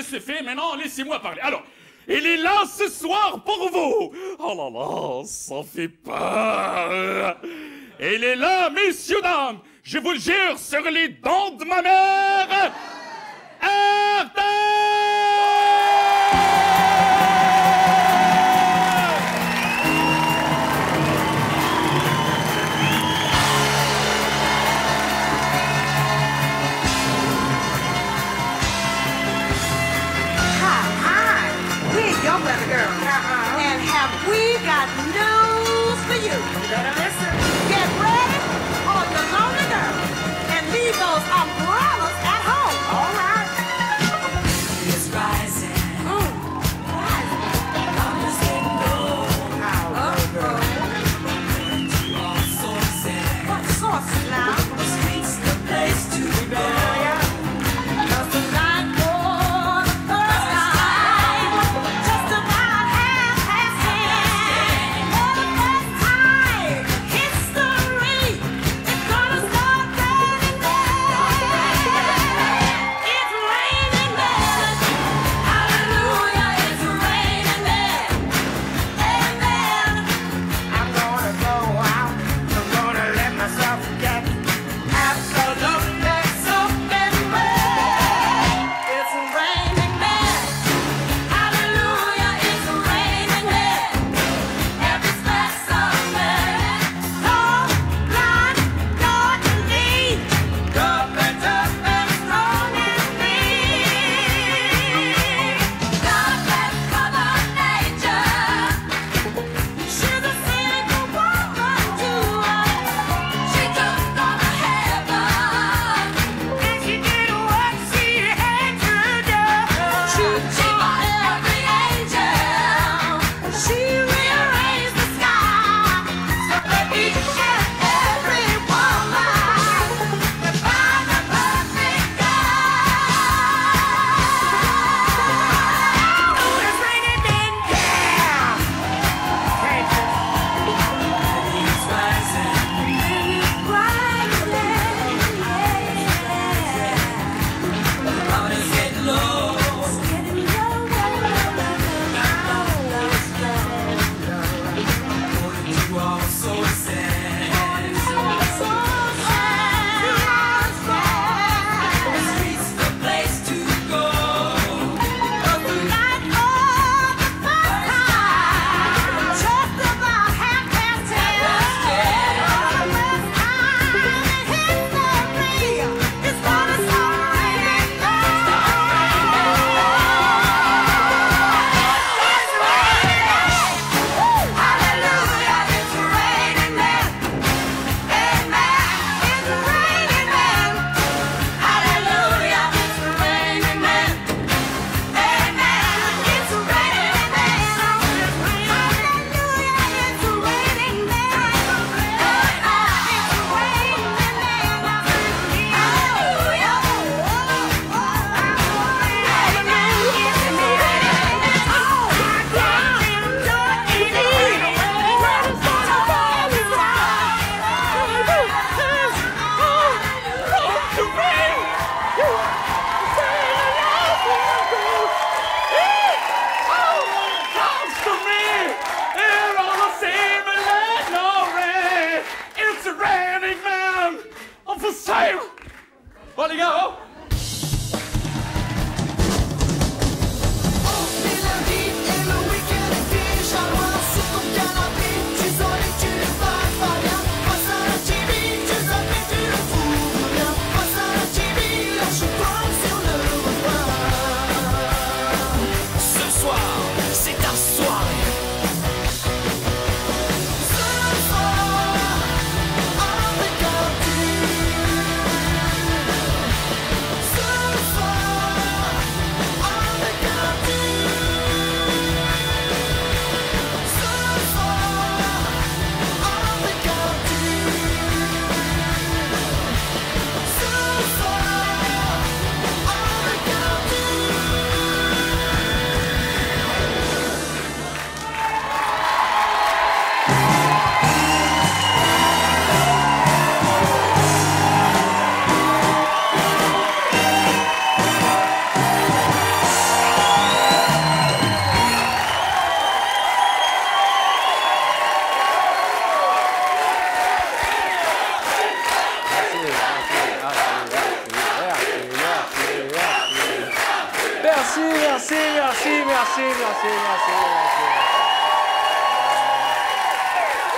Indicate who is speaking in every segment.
Speaker 1: c'est fait. Maintenant, laissez-moi parler. Alors, il est là ce soir pour vous. Oh là là, ça fait peur. Il est là, messieurs, dames. Je vous le jure, sur les dents de ma mère. Arthur!
Speaker 2: And have we got news for you? You better listen. Get ready on your lonely girl and leave those umbrellas at home. All right.
Speaker 3: It's rising. Numbers getting low. And you all sources.
Speaker 2: What sources now?
Speaker 3: The streets, the place to go.
Speaker 2: Just tonight for the first time. Just about half past 10.
Speaker 4: merci, merci, merci, merci, merci.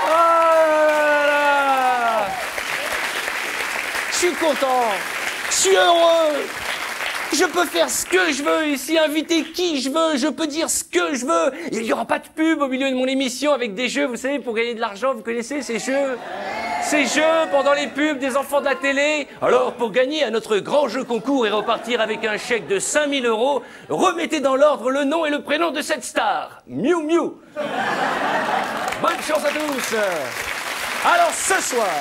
Speaker 4: Oh là là. Je suis content, je suis heureux. Je peux faire ce que je veux ici, inviter qui je veux, je peux dire ce que je veux. Il n'y aura pas de pub au milieu de mon émission avec des jeux, vous savez, pour gagner de l'argent, vous connaissez ces jeux? Ces jeux pendant les pubs des enfants de la télé. Alors, pour gagner à notre grand jeu concours et repartir avec un chèque de 5000 €, remettez dans l'ordre le nom et le prénom de cette star. Miu Miu. Bonne chance à tous. Alors, ce soir,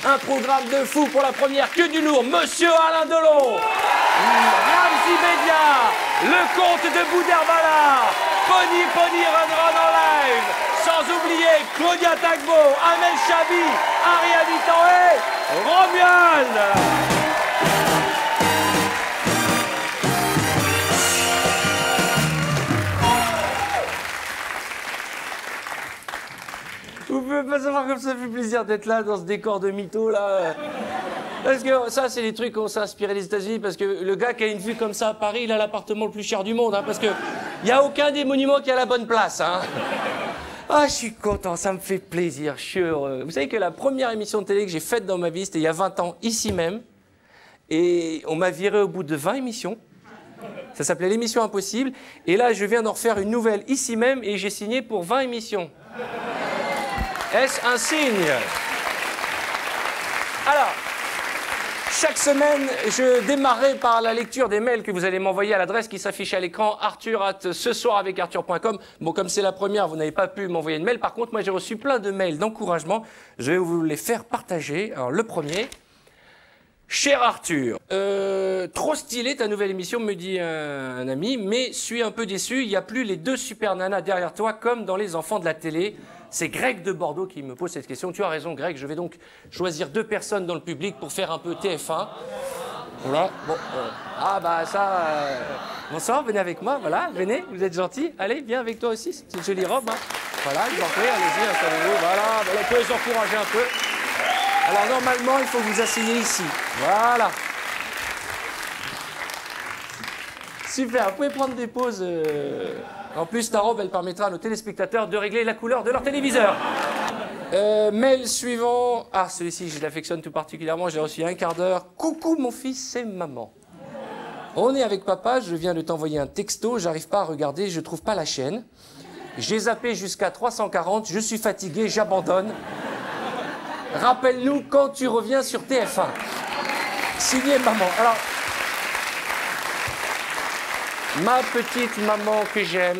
Speaker 4: un programme de fou pour la première queue du lourd. Monsieur Alain Delon, Ramzi Bedia, le comte de Boudherbala, Pony Run Run en live, sans oublier Claudia Tagbo, Amel Chabi, Ariane Tané, Romuald. Vous pouvez pas savoir comme ça fait plaisir d'être là dans ce décor de mytho là. Parce que ça, c'est des trucs qu'on s'est inspiré des États-Unis, parce que le gars qui a une vue comme ça à Paris, il a l'appartement le plus cher du monde, hein, parce que il y a aucun des monuments qui a la bonne place, hein. Ah, je suis content, ça me fait plaisir, je suis heureux. Vous savez que la première émission de télé que j'ai faite dans ma vie, c'était il y a 20 ans, ici même, et on m'a viré au bout de 20 émissions. Ça s'appelait l'émission Impossible, et là, je viens d'en refaire une nouvelle ici même, et j'ai signé pour 20 émissions. Est-ce un signe? Alors, chaque semaine, je démarrerai par la lecture des mails que vous allez m'envoyer à l'adresse qui s'affiche à l'écran, arthur@cesoiravecArthur.com. Bon, comme c'est la première, vous n'avez pas pu m'envoyer de mail. Par contre, moi, j'ai reçu plein de mails d'encouragement. Je vais vous les faire partager. Alors, le premier. Cher Arthur, trop stylé ta nouvelle émission, me dit un ami, mais suis un peu déçu, il n'y a plus les deux super nanas derrière toi comme dans Les Enfants de la télé. C'est Greg de Bordeaux qui me pose cette question. Tu as raison, Greg, je vais donc choisir 2 personnes dans le public pour faire un peu TF1. Voilà. Bon, ah bah ça... Bonsoir, venez avec moi, voilà, venez, vous êtes gentils. Allez, viens avec toi aussi, c'est une jolie robe. Hein. Voilà, je vous en prie, allez-y, installez-vous, voilà, on peut les encourager un peu. Alors normalement, il faut que vous asseyez ici. Voilà. Super, vous pouvez prendre des pauses. En plus, ta robe, elle permettra à nos téléspectateurs de régler la couleur de leur téléviseur. Mail suivant. Ah, celui-ci, je l'affectionne tout particulièrement. J'ai reçu un quart d'heure. Coucou, mon fils, c'est maman. On est avec papa, je viens de t'envoyer un texto. J'arrive pas à regarder, je trouve pas la chaîne. J'ai zappé jusqu'à 340. Je suis fatigué, j'abandonne. Rappelle-nous quand tu reviens sur TF1. Signé maman. Alors, ma petite maman que j'aime,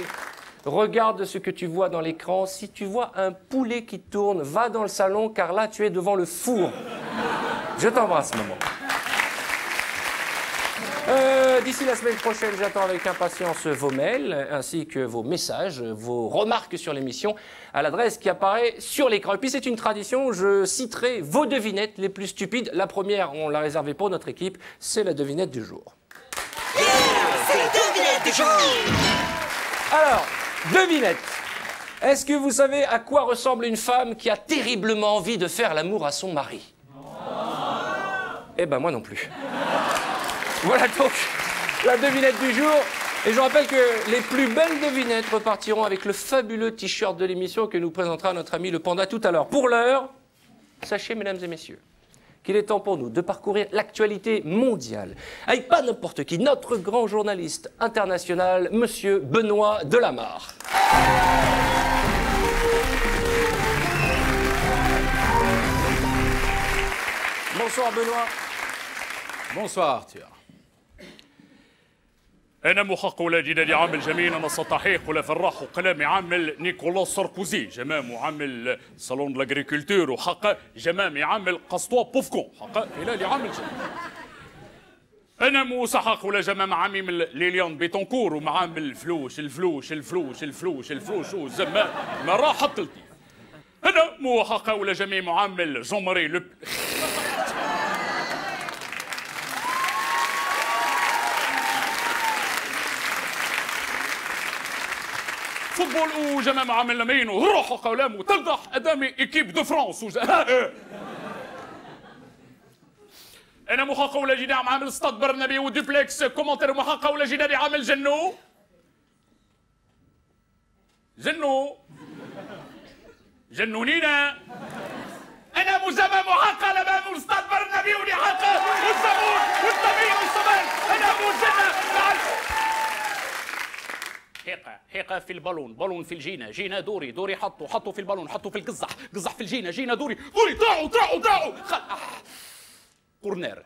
Speaker 4: regarde ce que tu vois dans l'écran. Si tu vois un poulet qui tourne, va dans le salon, car là, tu es devant le four. Je t'embrasse, maman. D'ici la semaine prochaine, j'attends avec impatience vos mails, ainsi que vos messages, vos remarques sur l'émission, à l'adresse qui apparaît sur l'écran. Et puis c'est une tradition, je citerai vos devinettes les plus stupides. La première, on l'a réservée pour notre équipe, c'est la devinette du jour.
Speaker 3: Yeah, c'est la devinette du jour.
Speaker 4: Alors, devinette. Est-ce que vous savez à quoi ressemble une femme qui a terriblement envie de faire l'amour à son mari? Eh ben moi non plus. Voilà donc la devinette du jour. Et je rappelle que les plus belles devinettes repartiront avec le fabuleux t-shirt de l'émission que nous présentera notre ami le Panda tout à l'heure. Pour l'heure, sachez, mesdames et messieurs, qu'il est temps pour nous de parcourir l'actualité mondiale avec pas n'importe qui, notre grand journaliste international, monsieur Benoît Delamarre. Bonsoir Benoît.
Speaker 1: Bonsoir Arthur. أنا محقق ولا جداد عامل جميل أنا سطحيق ولا فراح وقلامي عامل نيكولا ساركوزي جمام وعامل صالون لاغريكولتور وحق جمامي عامل قسطوا بوفكون حق هلالي عامل جمام. أنا مسحق ولا جمام عامي من ليليان بيتونكور ومعامل الفلوس الفلوس الفلوس الفلوس الفلوس وزمان ما راح حطلتي. أنا محقق ولا جميع معامل جون ماري لو فوتبول وجماعة عامل لمين وروح وقلام وتلقح قدامي ايكيب دو فرانس انا محقق ولا جينا عامل استاذ برنابي ودوبلكس كومنتير محقق ولا جينا عامل جنو جنونينا انا مزمى محقق لما استاذ برنابي ولي حق والزبون والطبيب والصبر انا مجنة حيقة في البالون بالون في الجينة جينة دوري حطوا في البالون حطوا في القزح في الجينة جينة دوري طاعوا كورنر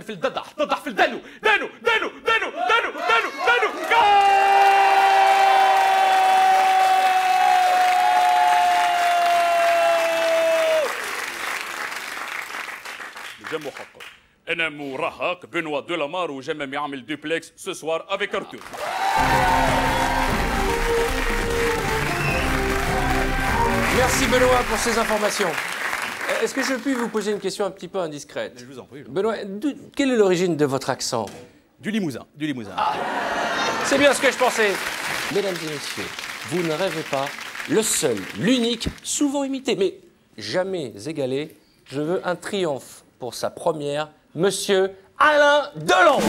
Speaker 1: في الددح في الدانو دانو جم محقق انا مراهق بنوا دولامار وجمم يعمل دوبلكس ce soir avec Arthur.
Speaker 4: Merci Benoît pour ces informations. Est-ce que je puis vous poser une question un petit peu indiscrète?
Speaker 5: Je vous en prie.
Speaker 4: Benoît, quelle est l'origine de votre accent?
Speaker 5: Du Limousin.
Speaker 4: Ah, c'est bien ce que je pensais. Mesdames et messieurs, vous ne rêvez pas, le seul, l'unique, souvent imité, mais jamais égalé. Je veux un triomphe pour sa première, Monsieur Alain Delon.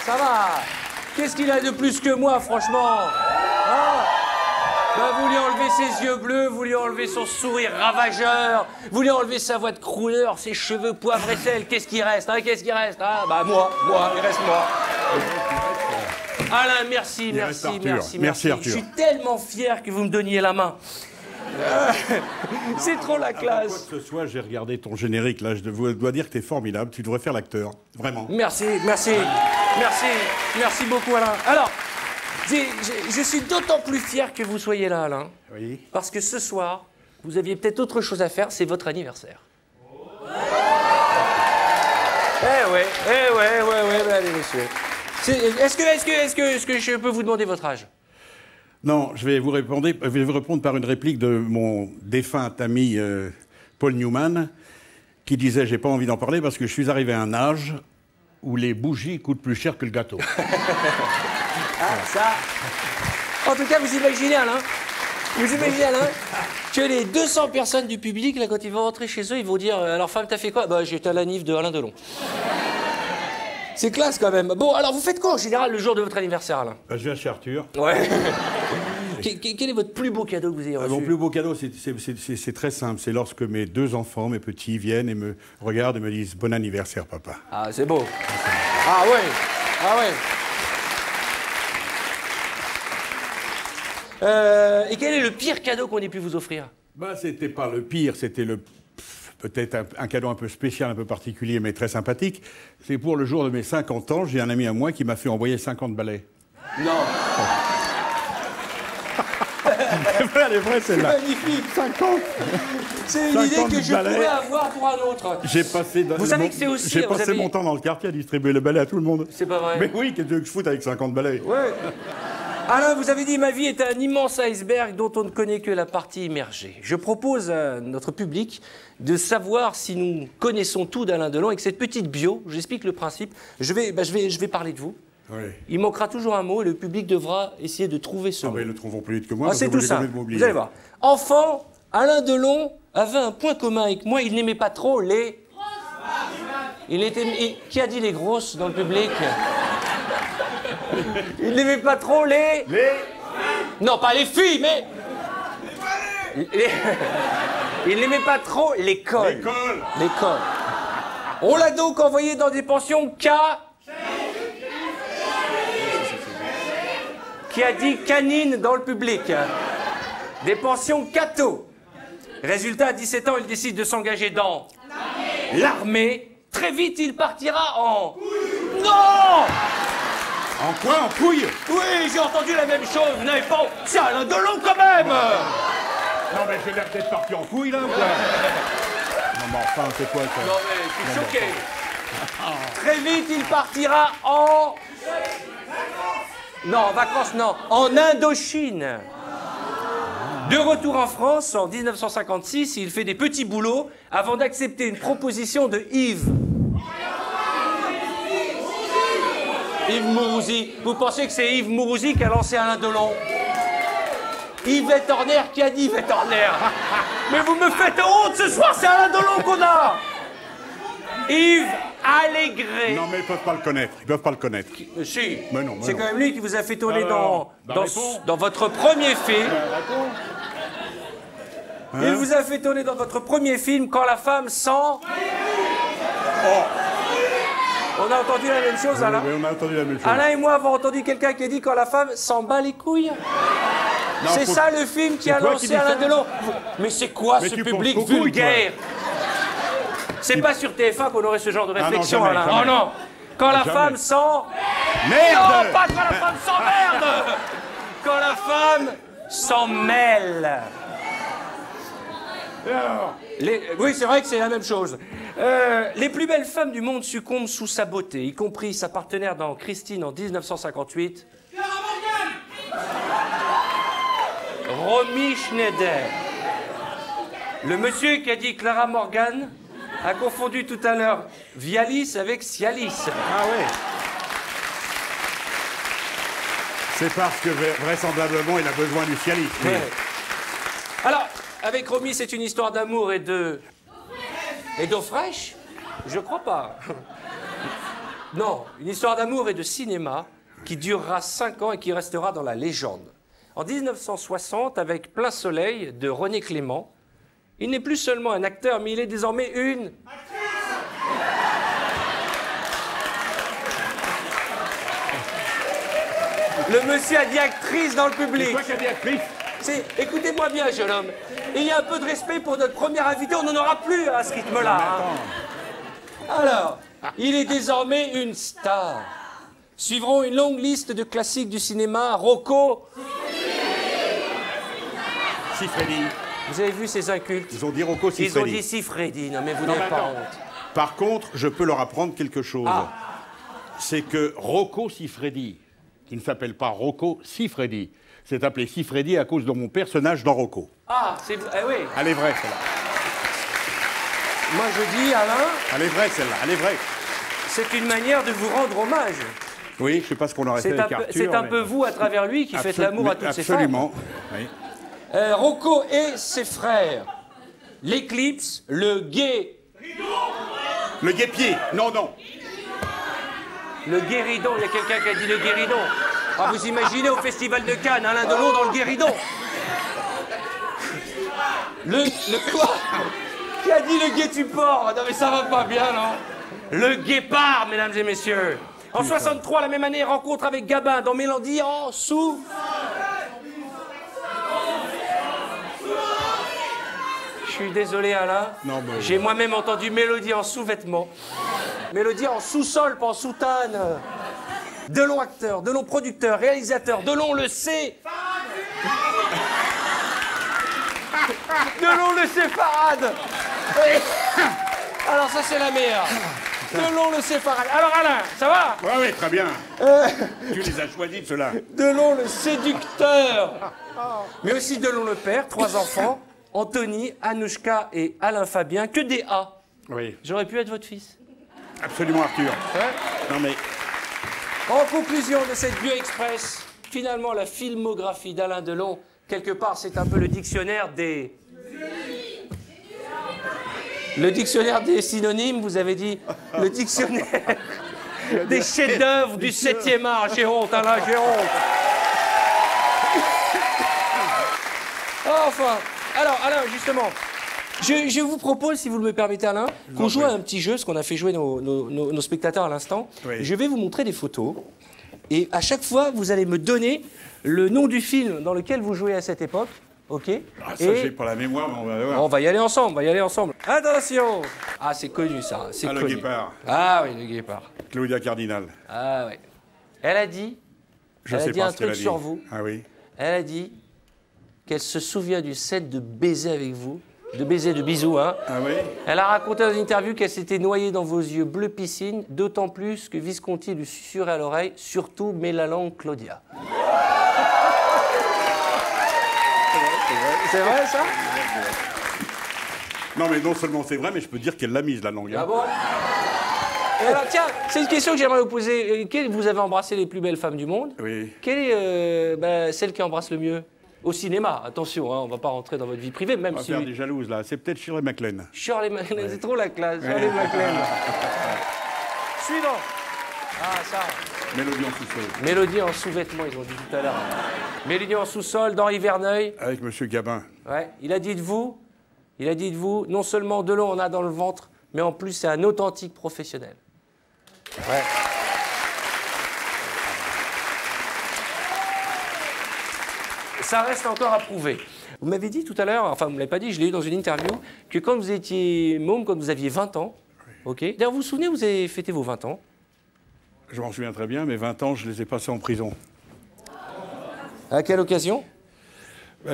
Speaker 4: Ça va. Qu'est-ce qu'il a de plus que moi, franchement? Vous lui enlevez ses yeux bleus, vous lui enlevez son sourire ravageur, vous lui enlevez sa voix de crooner, ses cheveux poivre et sel. Qu'est-ce qui reste? Moi, il reste moi. Alain, merci.
Speaker 6: Merci Arthur.
Speaker 4: Je suis tellement fier que vous me donniez la main. C'est trop la classe.
Speaker 6: Quoi que ce soit, j'ai regardé ton générique là, je dois dire que t'es formidable, tu devrais faire l'acteur, vraiment.
Speaker 4: Merci beaucoup Alain. Alors, je suis d'autant plus fier que vous soyez là Alain.
Speaker 6: Oui.
Speaker 4: Parce que ce soir, vous aviez peut-être autre chose à faire, c'est votre anniversaire. Eh ouais, allez messieurs. Est-ce que je peux vous demander votre âge?
Speaker 6: Non, je vais vous répondre par une réplique de mon défunt ami Paul Newman, qui disait « J'ai pas envie d'en parler parce que je suis arrivé à un âge où les bougies coûtent plus cher que le gâteau. »
Speaker 4: Ça... En tout cas, vous imaginez, Alain, que les 200 personnes du public, là, quand ils vont rentrer chez eux, ils vont dire « Alors, femme, t'as fait quoi ?»« J'étais à la nif de Alain Delon. » C'est classe, quand même. Bon, alors, vous faites quoi, en général, le jour de votre anniversaire, Alain?
Speaker 6: Je viens chez Arthur.
Speaker 4: Ouais. Quel est votre plus beau cadeau que vous ayez reçu?
Speaker 6: Mon plus beau cadeau, c'est très simple. C'est lorsque mes deux enfants, mes petits, viennent et me regardent et me disent « Bon anniversaire, papa ».
Speaker 4: Ah, c'est beau. Ah ouais. Et quel est le pire cadeau qu'on ait pu vous offrir?
Speaker 6: C'était pas le pire, c'était peut-être un cadeau un peu spécial, un peu particulier, mais très sympathique. C'est pour le jour de mes 50 ans, j'ai un ami à moi qui m'a fait envoyer 50 balais.
Speaker 4: Non.
Speaker 6: Elle est vraie, celle-là.
Speaker 4: C'est magnifique.
Speaker 6: 50.
Speaker 4: C'est une idée que je pourrais avoir pour un autre.
Speaker 6: J'ai passé, mon temps dans le quartier à distribuer le balai à tout le monde.
Speaker 4: C'est pas vrai?
Speaker 6: Mais oui, qu'est-ce que je foute avec 50 balais?
Speaker 4: Ouais. Alain, vous avez dit « Ma vie est un immense iceberg dont on ne connaît que la partie immergée ». Je propose à notre public de savoir si nous connaissons tout d'Alain Delon. Avec cette petite bio, j'explique le principe. Je vais parler de vous.
Speaker 6: Oui.
Speaker 4: Il manquera toujours un mot et le public devra essayer de trouver ce mot.
Speaker 6: Ils le trouveront plus vite que moi.
Speaker 4: C'est tout ça. Vous allez voir. Enfant, Alain Delon avait un point commun avec moi. Il n'aimait pas trop les... Qui a dit les grosses dans le public? Il n'aimait pas trop les... Non, pas les filles, mais... Il n'aimait pas trop l'école. L'école. On l'a donc envoyé dans des pensions Qui a dit canine dans le public. Des pensions catho. Résultat, à 17 ans, il décide de s'engager dans l'armée. Très vite, il partira en... Non!
Speaker 6: En quoi? En couille?
Speaker 4: Oui, j'ai entendu la même chose. Vous n'avez pas... C'est Alain Delon, quand même!
Speaker 6: Non, mais j'ai l'air peut-être parti en couille, là, ou quoi? mais enfin, c'est quoi ça?
Speaker 4: Non mais je suis choqué. Très vite, il partira en... Non, en vacances, non. En Indochine. De retour en France, en 1956, il fait des petits boulots avant d'accepter une proposition de Yves. Yves Mourouzi. Vous pensez que c'est Yves Mourouzi qui a lancé Alain Delon? Yvette Horner, qui a dit Yvette Horner? Mais vous me faites honte ce soir, c'est Alain Delon qu'on a. Yves Allégret.
Speaker 6: Non, mais ils peuvent pas le connaître. Ils peuvent pas le connaître.
Speaker 4: Si.
Speaker 6: Mais non,
Speaker 4: C'est quand même lui qui vous a fait tourner
Speaker 6: Alors,
Speaker 4: dans votre premier film.
Speaker 6: Hein?
Speaker 4: Il vous a fait tourner dans votre premier film Quand la femme sent... Oh. On a entendu la même chose, Alain?
Speaker 6: Oui, on a entendu la même chose.
Speaker 4: Alain et moi avons entendu quelqu'un qui a dit Quand la femme s'en bat les couilles. C'est ça le film qui a
Speaker 6: toi qui
Speaker 4: lancé
Speaker 6: dis
Speaker 4: Alain
Speaker 6: ça
Speaker 4: Delon. Mais c'est quoi
Speaker 6: Mais
Speaker 4: ce
Speaker 6: tu
Speaker 4: public
Speaker 6: penses beaucoup,
Speaker 4: vulgaire? C'est pas sur TF1 qu'on aurait ce genre de réflexion,
Speaker 6: jamais,
Speaker 4: Alain.
Speaker 6: jamais.
Speaker 4: Oh non. Quand la
Speaker 6: Jamais.
Speaker 4: femme sent...
Speaker 6: Merde!
Speaker 4: Non, pas quand la femme s'emmerde! Quand la femme s'en mêle. Oui, c'est vrai que c'est la même chose. Les plus belles femmes du monde succombent sous sa beauté, y compris sa partenaire dans Christine en 1958. Romy Schneider. Le monsieur qui a dit Clara Morgan a confondu tout à l'heure Vialis avec Cialis.
Speaker 6: Ah oui. C'est parce que vraisemblablement il a besoin du Cialis. Oui.
Speaker 4: Ouais. Alors, avec Romy, c'est une histoire d'amour et de... Et d'eau fraîche? Je crois pas. Non, une histoire d'amour et de cinéma qui durera 5 ans et qui restera dans la légende. En 1960, avec Plein Soleil de René Clément, il n'est plus seulement un acteur, mais il est désormais une... Le monsieur a dit actrice dans le public.
Speaker 6: C'est toi qui as dit actrice?
Speaker 4: Écoutez-moi bien, jeune homme. Il y a un peu de respect pour notre premier invité, on n'en aura plus à ce rythme-là. Hein. Alors, il est désormais une star. Suivront une longue liste de classiques du cinéma. Rocco.
Speaker 6: Siffredi.
Speaker 4: Vous avez vu ces incultes?
Speaker 6: Ils ont dit Rocco Siffredi.
Speaker 4: Ils ont dit Siffredi. Non mais vous n'avez
Speaker 6: mais
Speaker 4: pas
Speaker 6: attends.
Speaker 4: honte.
Speaker 6: Par contre, je peux leur apprendre quelque chose.
Speaker 4: Ah.
Speaker 6: C'est que Rocco Siffredi, qui ne s'appelle pas Rocco Siffredi, s'est appelé Siffredi à cause de mon personnage dans Rocco.
Speaker 4: Ah, c'est... Eh oui.
Speaker 6: Elle est vraie, celle-là.
Speaker 4: Moi je dis, Alain,
Speaker 6: Elle est vraie, celle-là. Elle est vraie.
Speaker 4: c'est une manière de vous rendre hommage.
Speaker 6: Oui, je sais pas ce qu'on aurait fait avec Arthur.
Speaker 4: C'est un
Speaker 6: mais-
Speaker 4: peu vous, à travers lui, qui faites l'amour à toutes ces femmes.
Speaker 6: Absolument. Oui.
Speaker 4: Rocco et ses frères. L'Éclipse, le Gué.
Speaker 6: Le guépier. Non, non.
Speaker 4: Le Guéridon, il y a quelqu'un qui a dit le Guéridon. Ah, vous imaginez au Festival de Cannes, Alain Delon dans le Guéridon. Le quoi? Qui a dit le Gué-tu-port? Non mais ça va pas bien, non? Le Guépard, mesdames et messieurs. En 63, la même année, rencontre avec Gabin dans Mélodie en sous... Je suis désolé, Alain.
Speaker 6: Non, mais-
Speaker 4: J'ai moi-même entendu Mélodie en sous-vêtements. Mélodie en sous-sol, pas en soutane. Delon acteur, Delon producteur, réalisateur, Delon le sait. Delon le séfarade. Alors ça c'est la meilleure. Delon le séfarade. Alors Alain, ça va?
Speaker 6: Oui, oui, très bien. Tu les as choisis, ceux-là.
Speaker 4: Delon le séducteur. Mais aussi Delon le père, 3 enfants. Anthony, Anouchka et Alain Fabien, que des A.
Speaker 6: Oui,
Speaker 4: J'aurais pu être votre fils.
Speaker 6: absolument, Arthur. Non, mais
Speaker 4: En conclusion de cette Bio Express, finalement la filmographie d'Alain Delon, quelque part c'est un peu le dictionnaire des... Le dictionnaire des synonymes, vous avez dit le dictionnaire des chefs-d'œuvre du 7e art. J'ai honte, Alain, j'ai honte. Enfin, alors Alain, justement, je vous propose, si vous me permettez Alain, qu'on joue à un petit jeu, ce qu'on a fait jouer nos spectateurs à l'instant.
Speaker 6: Oui.
Speaker 4: Je vais vous montrer des photos, et à chaque fois, vous allez me donner le nom du film dans lequel vous jouez à cette époque, ok?
Speaker 6: ah, ça, j'ai pas la mémoire, mais on va voir.
Speaker 4: On va y aller ensemble, on va y aller ensemble. Attention! Ah, c'est connu ça, c'est
Speaker 6: Ah, le
Speaker 4: connu.
Speaker 6: guépard.
Speaker 4: Ah oui, le guépard.
Speaker 6: Claudia Cardinal.
Speaker 4: Ah oui. Elle a dit,
Speaker 6: Je
Speaker 4: elle a
Speaker 6: sais
Speaker 4: dit
Speaker 6: pas
Speaker 4: un
Speaker 6: ce qu'elle
Speaker 4: truc
Speaker 6: a dit.
Speaker 4: sur vous.
Speaker 6: Ah oui.
Speaker 4: Elle a dit qu'elle se souvient du set de baiser avec vous de baisers, de bisous. Hein.
Speaker 6: Ah oui?
Speaker 4: Elle a raconté dans une interview qu'elle s'était noyée dans vos yeux bleu piscine, d'autant plus que Visconti lui susurrait à l'oreille, surtout mets la langue Claudia. C'est vrai ça?
Speaker 6: Non, mais non seulement c'est vrai, mais je peux dire qu'elle l'a mise, la langue. Hein.
Speaker 4: Ah bon? Et alors tiens, c'est une question que j'aimerais vous poser. Vous avez embrassé les plus belles femmes du monde.
Speaker 6: Oui.
Speaker 4: Quelle est celle qui embrasse le mieux? Au cinéma, attention, hein, on va pas rentrer dans votre vie privée, même
Speaker 6: On va
Speaker 4: si...
Speaker 6: faire des jalouses, là. C'est peut-être Shirley MacLaine.
Speaker 4: Shirley MacLaine, c'est trop la classe, Shirley MacLaine. Suivant. Ah, ça.
Speaker 6: Mélodie en sous-sol.
Speaker 4: Mélodie en sous-vêtements, ils ont dit tout à l'heure. Mélodie en sous-sol, d'Henri Verneuil.
Speaker 6: Avec Monsieur Gabin.
Speaker 4: Ouais, il a dit de vous, non seulement de l'eau on a dans le ventre, mais en plus c'est un authentique professionnel. Ouais. Ça reste encore à prouver. Vous m'avez dit tout à l'heure, enfin vous ne me l'avez pas dit, je l'ai eu dans une interview, que quand vous étiez môme, quand vous aviez 20 ans, ok. D'ailleurs vous vous souvenez, vous avez fêté vos 20 ans.
Speaker 6: Je m'en souviens très bien, mais 20 ans, je les ai passés en prison.
Speaker 4: À quelle occasion?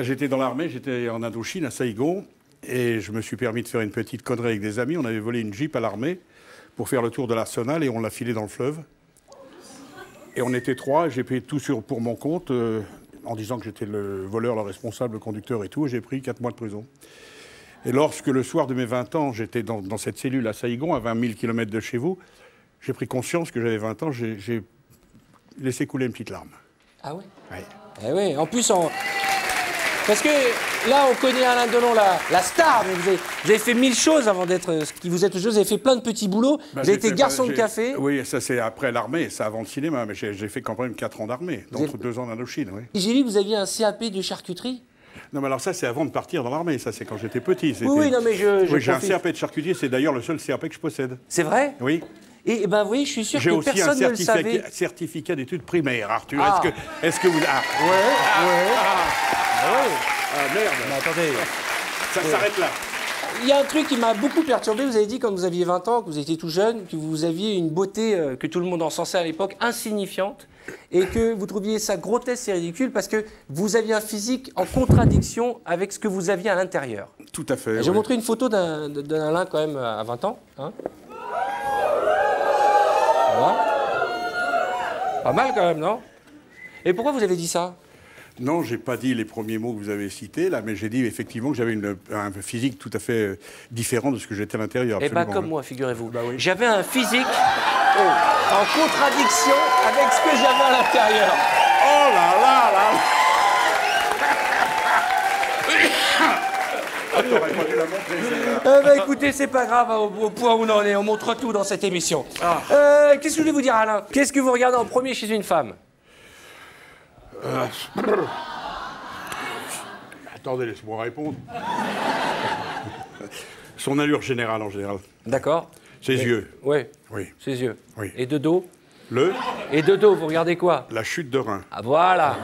Speaker 6: J'étais dans l'armée, j'étais en Indochine, à Saïgon, et je me suis permis de faire une petite connerie avec des amis. On avait volé une Jeep à l'armée pour faire le tour de l'arsenal et on l'a filé dans le fleuve. Et on était 3, j'ai payé tout pour mon compte, en disant que j'étais le voleur, le responsable, le conducteur et tout, et j'ai pris 4 mois de prison. Et lorsque le soir de mes 20 ans, j'étais dans cette cellule à Saïgon, à 20 000 km de chez vous, j'ai pris conscience que j'avais 20 ans, j'ai laissé couler une petite larme.
Speaker 4: Ah ouais?
Speaker 6: Oui.
Speaker 4: Eh oui, en plus, parce que là, on connaît Alain Delon, la star, mais vous avez fait 1000 choses avant d'être ce qui vous êtes aujourd'hui. Vous avez fait plein de petits boulots. Vous avez été garçon de café.
Speaker 6: Oui, ça c'est après l'armée, ça avant le cinéma, mais j'ai fait quand même 4 ans d'armée, donc 2 ans d'Indochine, oui.
Speaker 4: J'ai vu que vous aviez un CAP de charcuterie.
Speaker 6: Non, mais alors ça, c'est avant de partir dans l'armée, ça c'est quand j'étais petit.
Speaker 4: Oui, non, mais
Speaker 6: oui, j'ai un CAP de charcutier, c'est d'ailleurs le seul CAP que je possède.
Speaker 4: C'est vrai?
Speaker 6: Oui.
Speaker 4: Et ben, vous voyez, je suis sûr
Speaker 6: j'ai
Speaker 4: que
Speaker 6: aussi
Speaker 4: personne ne le savait.
Speaker 6: J'ai aussi un certificat d'études primaires, Arthur.
Speaker 4: Ah.
Speaker 6: Est-ce que vous... Ah.
Speaker 4: Ouais.
Speaker 6: Ah, merde.
Speaker 4: Mais attendez.
Speaker 6: Ça s'arrête là.
Speaker 4: Il y a un truc qui m'a beaucoup perturbé. Vous avez dit, quand vous aviez 20 ans, que vous étiez tout jeune, que vous aviez une beauté que tout le monde encensait à l'époque, insignifiante, et que vous trouviez ça grotesque et ridicule parce que vous aviez un physique en contradiction avec ce que vous aviez à l'intérieur.
Speaker 6: Tout à fait.
Speaker 4: J'ai montré une photo d'un Alain quand même à 20 ans. Hein. Voilà. Pas mal quand même, non? Et pourquoi vous avez dit ça?
Speaker 6: Non, j'ai pas dit les premiers mots que vous avez cités, là, mais j'ai dit effectivement que j'avais un physique tout à fait différent de ce que j'étais à l'intérieur.
Speaker 4: Eh bien, comme moi, figurez-vous.
Speaker 6: Bah oui.
Speaker 4: J'avais un physique en contradiction avec ce que j'avais à l'intérieur.
Speaker 6: Oh là là là. Ah, t'aurais pas dû la montrer,
Speaker 4: Bah, écoutez, c'est pas grave, au point où on en est, on montre tout dans cette émission. Qu'est-ce que je voulais vous dire, Alain? Qu'est-ce que vous regardez en premier chez une femme?
Speaker 6: Attendez, laisse-moi répondre. Son allure générale, en général.
Speaker 4: D'accord.
Speaker 6: Ses yeux.
Speaker 4: Oui.
Speaker 6: Oui.
Speaker 4: Ses yeux.
Speaker 6: Oui.
Speaker 4: Et de dos?
Speaker 6: Et
Speaker 4: de dos, vous regardez quoi?
Speaker 6: la chute de rein.
Speaker 4: Ah, voilà.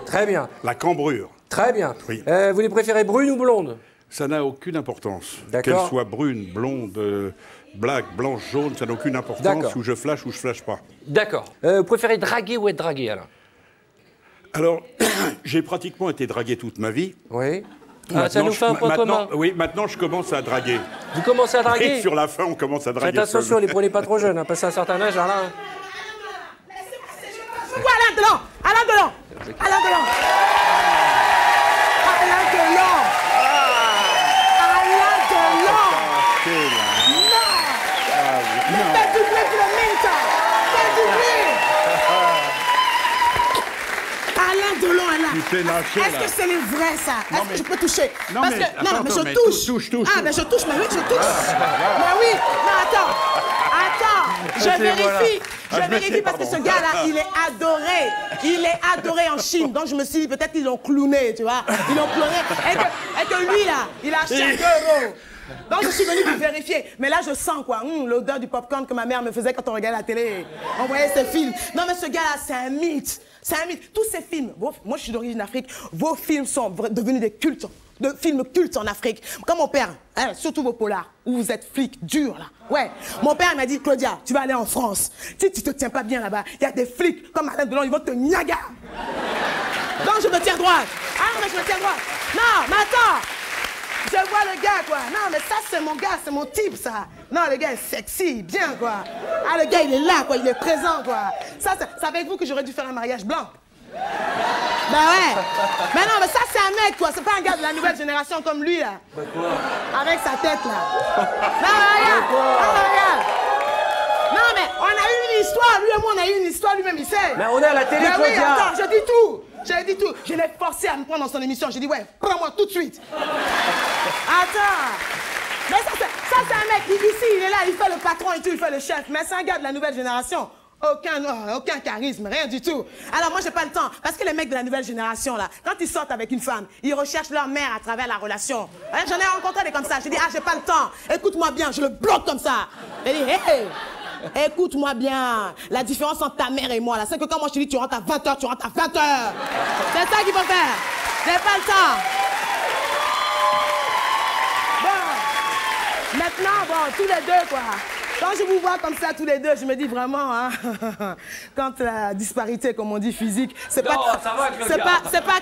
Speaker 4: Très bien.
Speaker 6: La cambrure.
Speaker 4: Très bien.
Speaker 6: Oui.
Speaker 4: Vous les préférez brunes ou blondes?
Speaker 6: Ça n'a aucune importance.
Speaker 4: D'accord.
Speaker 6: Qu'elle soit brune, blonde, black, blanche, jaune, ça n'a aucune importance.
Speaker 4: D'accord.
Speaker 6: Ou je flash ou je flash pas.
Speaker 4: D'accord. Vous préférez draguer ou être dragué, Alain?
Speaker 6: Alors, j'ai pratiquement été dragué toute ma vie.
Speaker 4: Oui. Ah, ça nous fait un point commun.
Speaker 6: Oui, maintenant je commence à draguer.
Speaker 4: Vous commencez à draguer?
Speaker 6: Et sur la fin, on commence à draguer.
Speaker 4: Faites attention, les prenez pas trop jeunes, hein, passez un certain âge, Alain.
Speaker 2: Quoi, Alain Delon? Alain Delon? Alain Delon? Alain Delon? Alain Delon? Non! Fais du bruit pour le Minta! Fais du bruit! Alain Delon est là.
Speaker 6: Tu t'es lâché,
Speaker 2: Est-ce
Speaker 6: là.
Speaker 2: que c'est le vrai, ça? Est-ce que je peux toucher?
Speaker 6: Non,
Speaker 2: Parce
Speaker 6: mais
Speaker 2: que,
Speaker 6: attends,
Speaker 2: non, mais
Speaker 6: attends,
Speaker 2: je
Speaker 6: mais
Speaker 2: touche.
Speaker 6: touche.
Speaker 2: Ah, mais je touche, mais oui, je touche. Mais oui, non, attends. Je vérifie. Je vérifie parce que ce gars-là, il est adoré. Il est adoré en Chine. Donc je me suis dit, peut-être qu'ils l'ont clowné, tu vois. Ils l'ont cloné. Et que lui, là, il a acheté 2 euros. Donc je suis venue pour vérifier. Mais là, je sens quoi, l'odeur du popcorn que ma mère me faisait quand on regardait la télé. On voyait ses films. Non, mais ce gars-là, c'est un mythe. C'est un mythe. Tous ces films, moi je suis d'origine Afrique, vos films sont devenus des cultes, de films cultes en Afrique. Comme mon père, hein, surtout vos polars, où vous êtes flic dur là. Ouais. Mon père m'a dit, Claudia, tu vas aller en France. Si tu te tiens pas bien là-bas, il y a des flics comme Alain Delon, ils vont te gnaga. Donc je me tiens droite. Ah, mais je me tiens droite. Non, mais attends. Je vois le gars, quoi. Non, mais ça, c'est mon gars, c'est mon type, ça. Non, le gars est sexy, bien, quoi. Ah, le gars, il est là, quoi, il est présent, quoi. Ça, c'est avec vous que j'aurais dû faire un mariage blanc. Ben ouais. Mais non, mais ça, c'est un mec, quoi. C'est pas un gars de la nouvelle génération comme lui, là.
Speaker 4: Bah quoi?
Speaker 2: Avec sa tête, là. Non, mais regarde. Non, mais regarde. Non, mais on a eu une histoire. Lui et moi, on a eu une histoire. Lui-même, il sait.
Speaker 4: Mais on est à la télé,
Speaker 2: Mais oui,
Speaker 4: Claudia.
Speaker 2: attends, je dis tout. J'ai dit tout. Je l'ai forcé à me prendre dans son émission. J'ai dit, ouais, prends-moi tout de suite. Attends. Mais ça, c'est un mec. Ici, il est là, il fait le patron et tout, il fait le chef. Mais c'est un gars de la nouvelle génération. Aucun charisme, rien du tout. Alors moi, j'ai pas le temps. Parce que les mecs de la nouvelle génération, là, quand ils sortent avec une femme, ils recherchent leur mère à travers la relation. Hein, j'en ai rencontré des comme ça. J'ai dit, ah, j'ai pas le temps. Écoute-moi bien, je le bloque comme ça. J'ai dit, hey, écoute-moi bien. La différence entre ta mère et moi, là, c'est que quand moi je te dis, tu rentres à 20h, tu rentres à 20h. C'est ça qu'il faut faire. J'ai pas le temps. Bon. Maintenant, bon, tous les deux, quoi. Quand je vous vois comme ça, tous les deux, je me dis vraiment, hein, quand la disparité, comme on dit, physique, c'est pas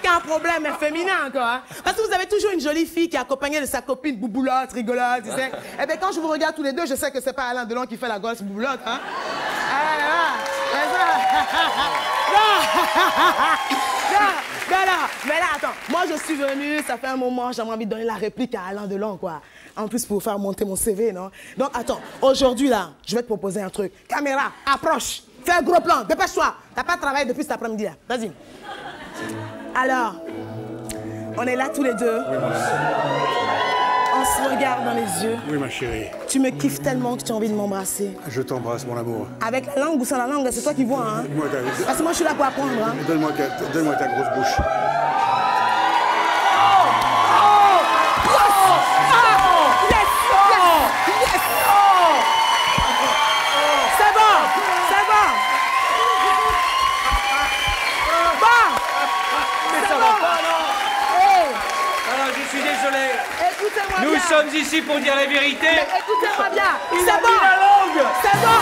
Speaker 2: qu'un problème féminin, quoi. Hein. Parce que vous avez toujours une jolie fille qui est accompagnée de sa copine bouboulotte, rigolote, tu sais. Et bien, quand je vous regarde tous les deux, je sais que c'est pas Alain Delon qui fait la gosse bouboulotte, hein. Mais là, attends, moi je suis venue, ça fait un moment, j'avais envie de donner la réplique à Alain Delon, quoi. En plus, pour faire monter mon CV, non? Donc, attends, aujourd'hui, là, je vais te proposer un truc. Caméra, approche, fais un gros plan, dépêche-toi. T'as pas travaillé depuis cet après-midi, là. Vas-y. Alors, on est là tous les deux.
Speaker 6: Oui,
Speaker 2: On se regarde dans les yeux.
Speaker 6: oui, ma chérie.
Speaker 2: Tu me kiffes tellement que tu as envie de m'embrasser.
Speaker 6: Je t'embrasse, mon amour.
Speaker 2: Avec la langue ou sans la langue, c'est toi qui vois, hein?
Speaker 6: Donne-moi
Speaker 2: Parce que moi, je suis là pour apprendre, hein?
Speaker 6: donne-moi ta grosse bouche.
Speaker 4: Nous sommes ici pour dire la vérité.
Speaker 2: Mais écoutez-moi bien.
Speaker 4: Il
Speaker 2: C'est
Speaker 4: a
Speaker 2: bon.
Speaker 4: mis la langue.
Speaker 2: C'est bon.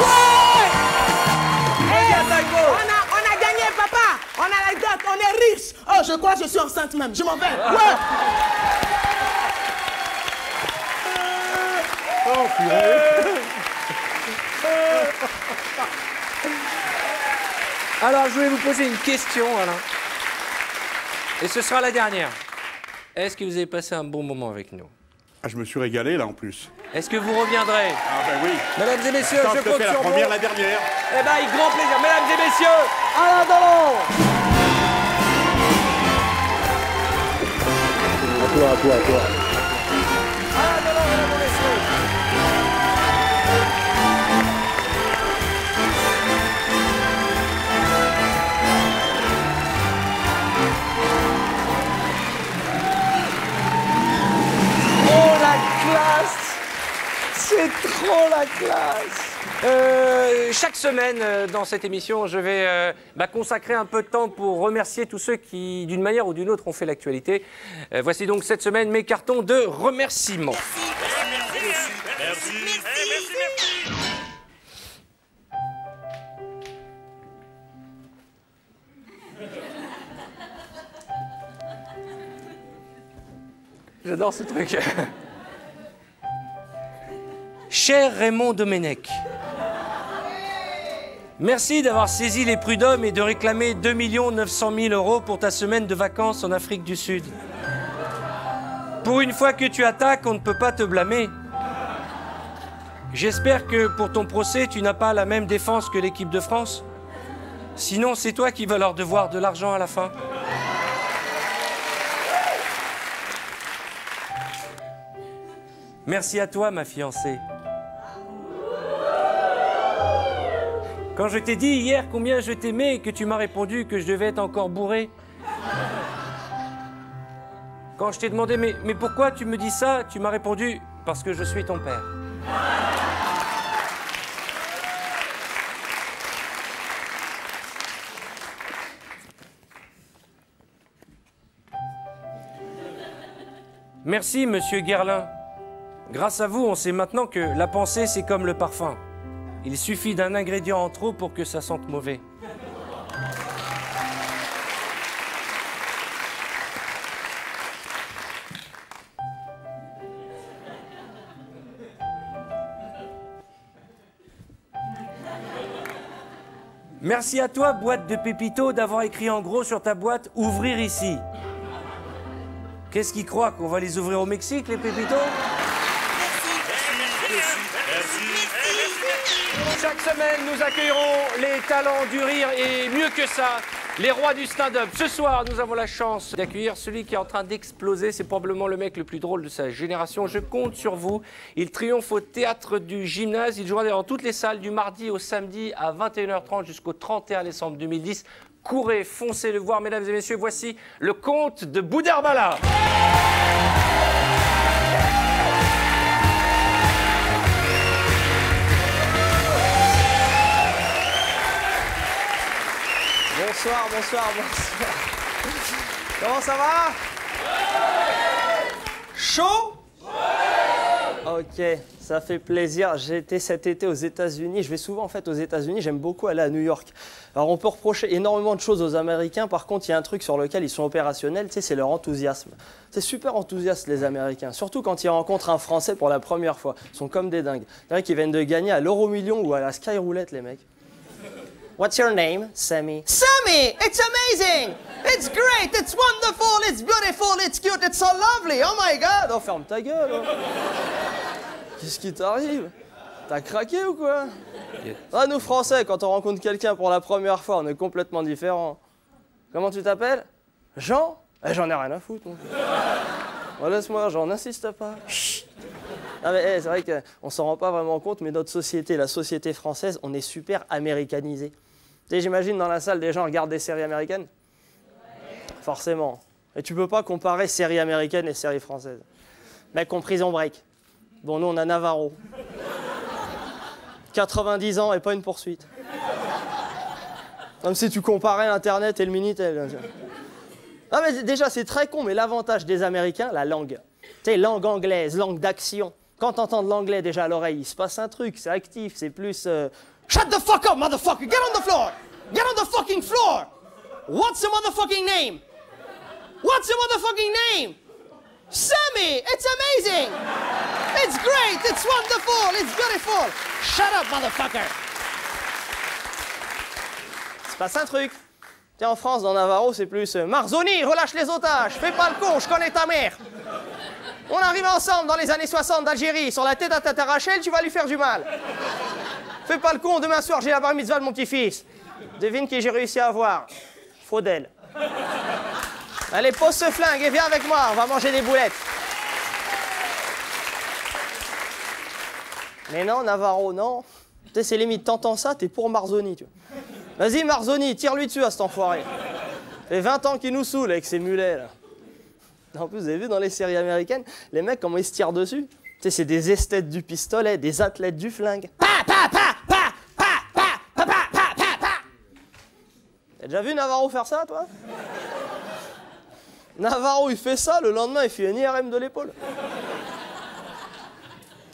Speaker 2: Ouais.
Speaker 4: Regarde,
Speaker 2: On a gagné, papa. On a la dot. On est riche. Oh, je crois que je suis enceinte même. Je m'en vais. Ouais.
Speaker 6: Oh, purée.
Speaker 4: Alors, je vais vous poser une question, Alain. Et ce sera la dernière. Est-ce que vous avez passé un bon moment avec nous?
Speaker 6: Ah, je me suis régalé, là, en plus.
Speaker 4: Est-ce que vous reviendrez?
Speaker 6: Ah, ben oui.
Speaker 4: Mesdames et messieurs,
Speaker 6: Quand
Speaker 4: je
Speaker 6: je te
Speaker 4: compte
Speaker 6: fais la
Speaker 4: sur vous.
Speaker 6: première, la dernière.
Speaker 4: Eh ben, avec grand plaisir. Mesdames et messieurs, Alain Delon.
Speaker 6: À toi.
Speaker 4: Alain Delon, mesdames et messieurs. Oh, la classe! C'est trop la classe! Chaque semaine dans cette émission, je vais consacrer un peu de temps pour remercier tous ceux qui, d'une manière ou d'une autre, ont fait l'actualité. Voici donc cette semaine mes cartons de remerciements.
Speaker 3: Merci.
Speaker 4: J'adore ce truc. Cher Raymond Domenech, merci d'avoir saisi les prud'hommes et de réclamer 2 900 000 € pour ta semaine de vacances en Afrique du Sud. Pour une fois que tu attaques, on ne peut pas te blâmer. J'espère que pour ton procès, tu n'as pas la même défense que l'équipe de France. Sinon, c'est toi qui vas leur devoir de l'argent à la fin. Merci à toi, ma fiancée. Quand je t'ai dit hier combien je t'aimais et que tu m'as répondu que je devais être encore bourré. Quand je t'ai demandé mais pourquoi tu me dis ça, tu m'as répondu parce que je suis ton père. Merci, monsieur Guerlain. Grâce à vous, on sait maintenant que la pensée, c'est comme le parfum. Il suffit d'un ingrédient en trop pour que ça sente mauvais. Merci à toi, boîte de Pépito, d'avoir écrit en gros sur ta boîte « Ouvrir ici ». Qu'est-ce qu'ils croient, qu'on va les ouvrir au Mexique, les Pépitos? Chaque semaine, nous accueillerons les talents du rire et mieux que ça, les rois du stand-up. Ce soir, nous avons la chance d'accueillir celui qui est en train d'exploser. C'est probablement le mec le plus drôle de sa génération. Je compte sur vous. Il triomphe au théâtre du Gymnase. Il jouera dans toutes les salles du mardi au samedi à 21h30 jusqu'au 31 décembre 2010. Courez, foncez le voir, mesdames et messieurs. Voici le comte de Boudherbala.
Speaker 5: Bonsoir, bonsoir, bonsoir. Comment ça va? Chaud? Ok, ça fait plaisir. J'ai été cet été aux États-Unis. Je vais souvent en fait aux États-Unis. J'aime beaucoup aller à New York. Alors on peut reprocher énormément de choses aux Américains. Par contre, il y a un truc sur lequel ils sont opérationnels, tu sais, c'est leur enthousiasme. C'est super enthousiaste les Américains, surtout quand ils rencontrent un Français pour la première fois. Ils sont comme des dingues. C'est vrai qu'ils viennent de gagner à l'euro-million ou à la Sky Roulette, les mecs. What's your name, Sammy? Sammy! It's amazing! It's great! It's wonderful! It's beautiful! It's cute! It's so lovely! Oh my God! Oh, ferme ta gueule! Oh. Qu'est-ce qui t'arrive? T'as craqué ou quoi? Ah, nous, Français, quand on rencontre quelqu'un pour la première fois, on est complètement différents. Comment tu t'appelles? Jean? J'en ai rien à foutre, moi. Oh, laisse-moi, j'en insiste pas. Chut. Ah mais c'est vrai qu'on s'en rend pas vraiment compte, mais notre société, la société française, on est super américanisé. Tu sais, j'imagine dans la salle, des gens regardent des séries américaines. Ouais. Forcément. Et tu peux pas comparer séries américaines et séries françaises. Mec, en Prison Break. Bon, nous, on a Navarro. 90 ans et pas une poursuite. Comme si tu comparais Internet et le Minitel. Ah mais déjà, c'est très con, mais l'avantage des Américains, la langue. Tu sais, langue anglaise, langue d'action. Quand t'entends de l'anglais déjà à l'oreille, il se passe un truc, c'est actif, c'est plus... Shut the fuck up, motherfucker! Get on the floor! Get on the fucking floor! What's your motherfucking name? What's your motherfucking name? Sammy! It's amazing! It's great! It's wonderful! It's beautiful! Shut up, motherfucker! Il se passe un truc. T'es en France, dans Navarro, c'est plus... Marzoni, relâche les otages! Fais pas le con, je connais ta mère! On arrive ensemble dans les années 60 d'Algérie. Sur la tête à Tata Rachel, tu vas lui faire du mal. Fais pas le con, demain soir, j'ai la bar mitzvah de mon petit-fils. Devine qui j'ai réussi à avoir. Faudel. Allez, pose ce flingue et viens avec moi, on va manger des boulettes. Mais non, Navarro, non. Tu sais, c'est limite, t'entends ça, t'es pour Marzoni, tu vois. Vas-y, Marzoni, tire-lui dessus à cet enfoiré. Ça fait 20 ans qu'il nous saoule avec ses mulets, là. En plus, vous avez vu dans les séries américaines, les mecs, comment ils se tirent dessus? Tu sais, c'est des esthètes du pistolet, des athlètes du flingue. Pa, pa, pa, pa, pa, pa, pa, pa, pa, pa, pa. T'as déjà vu Navarro faire ça, toi? Navarro, il fait ça, le lendemain, il fait une IRM de l'épaule.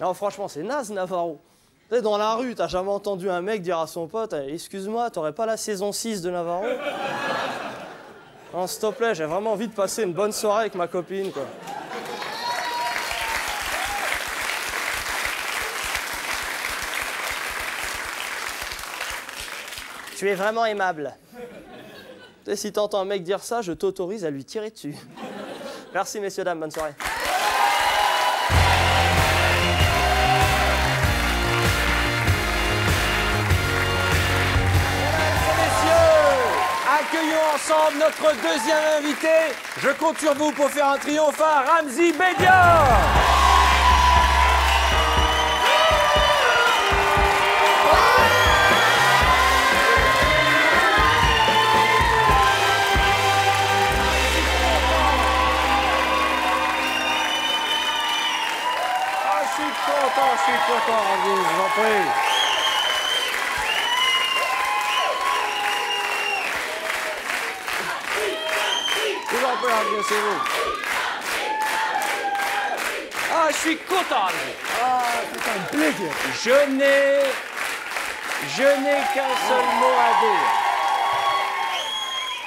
Speaker 5: Non, franchement, c'est naze, Navarro. Tu sais, dans la rue, t'as jamais entendu un mec dire à son pote, excuse-moi, t'aurais pas la saison 6 de Navarro? Non, s'il te plaît, j'ai vraiment envie de passer une bonne soirée avec ma copine, quoi. Tu es vraiment aimable. Tu sais, si t'entends un mec dire ça, je t'autorise à lui tirer dessus. Merci, messieurs, dames, bonne soirée.
Speaker 4: Accueillons ensemble notre deuxième invité. Je compte sur vous pour faire un triomphe à Ramzy Bedia. Je suis content, Ramzy, je vous en prie. C'est vous. Ah, je suis content. Ah, c'est un plaisir. Je n'ai qu'un seul mot à dire.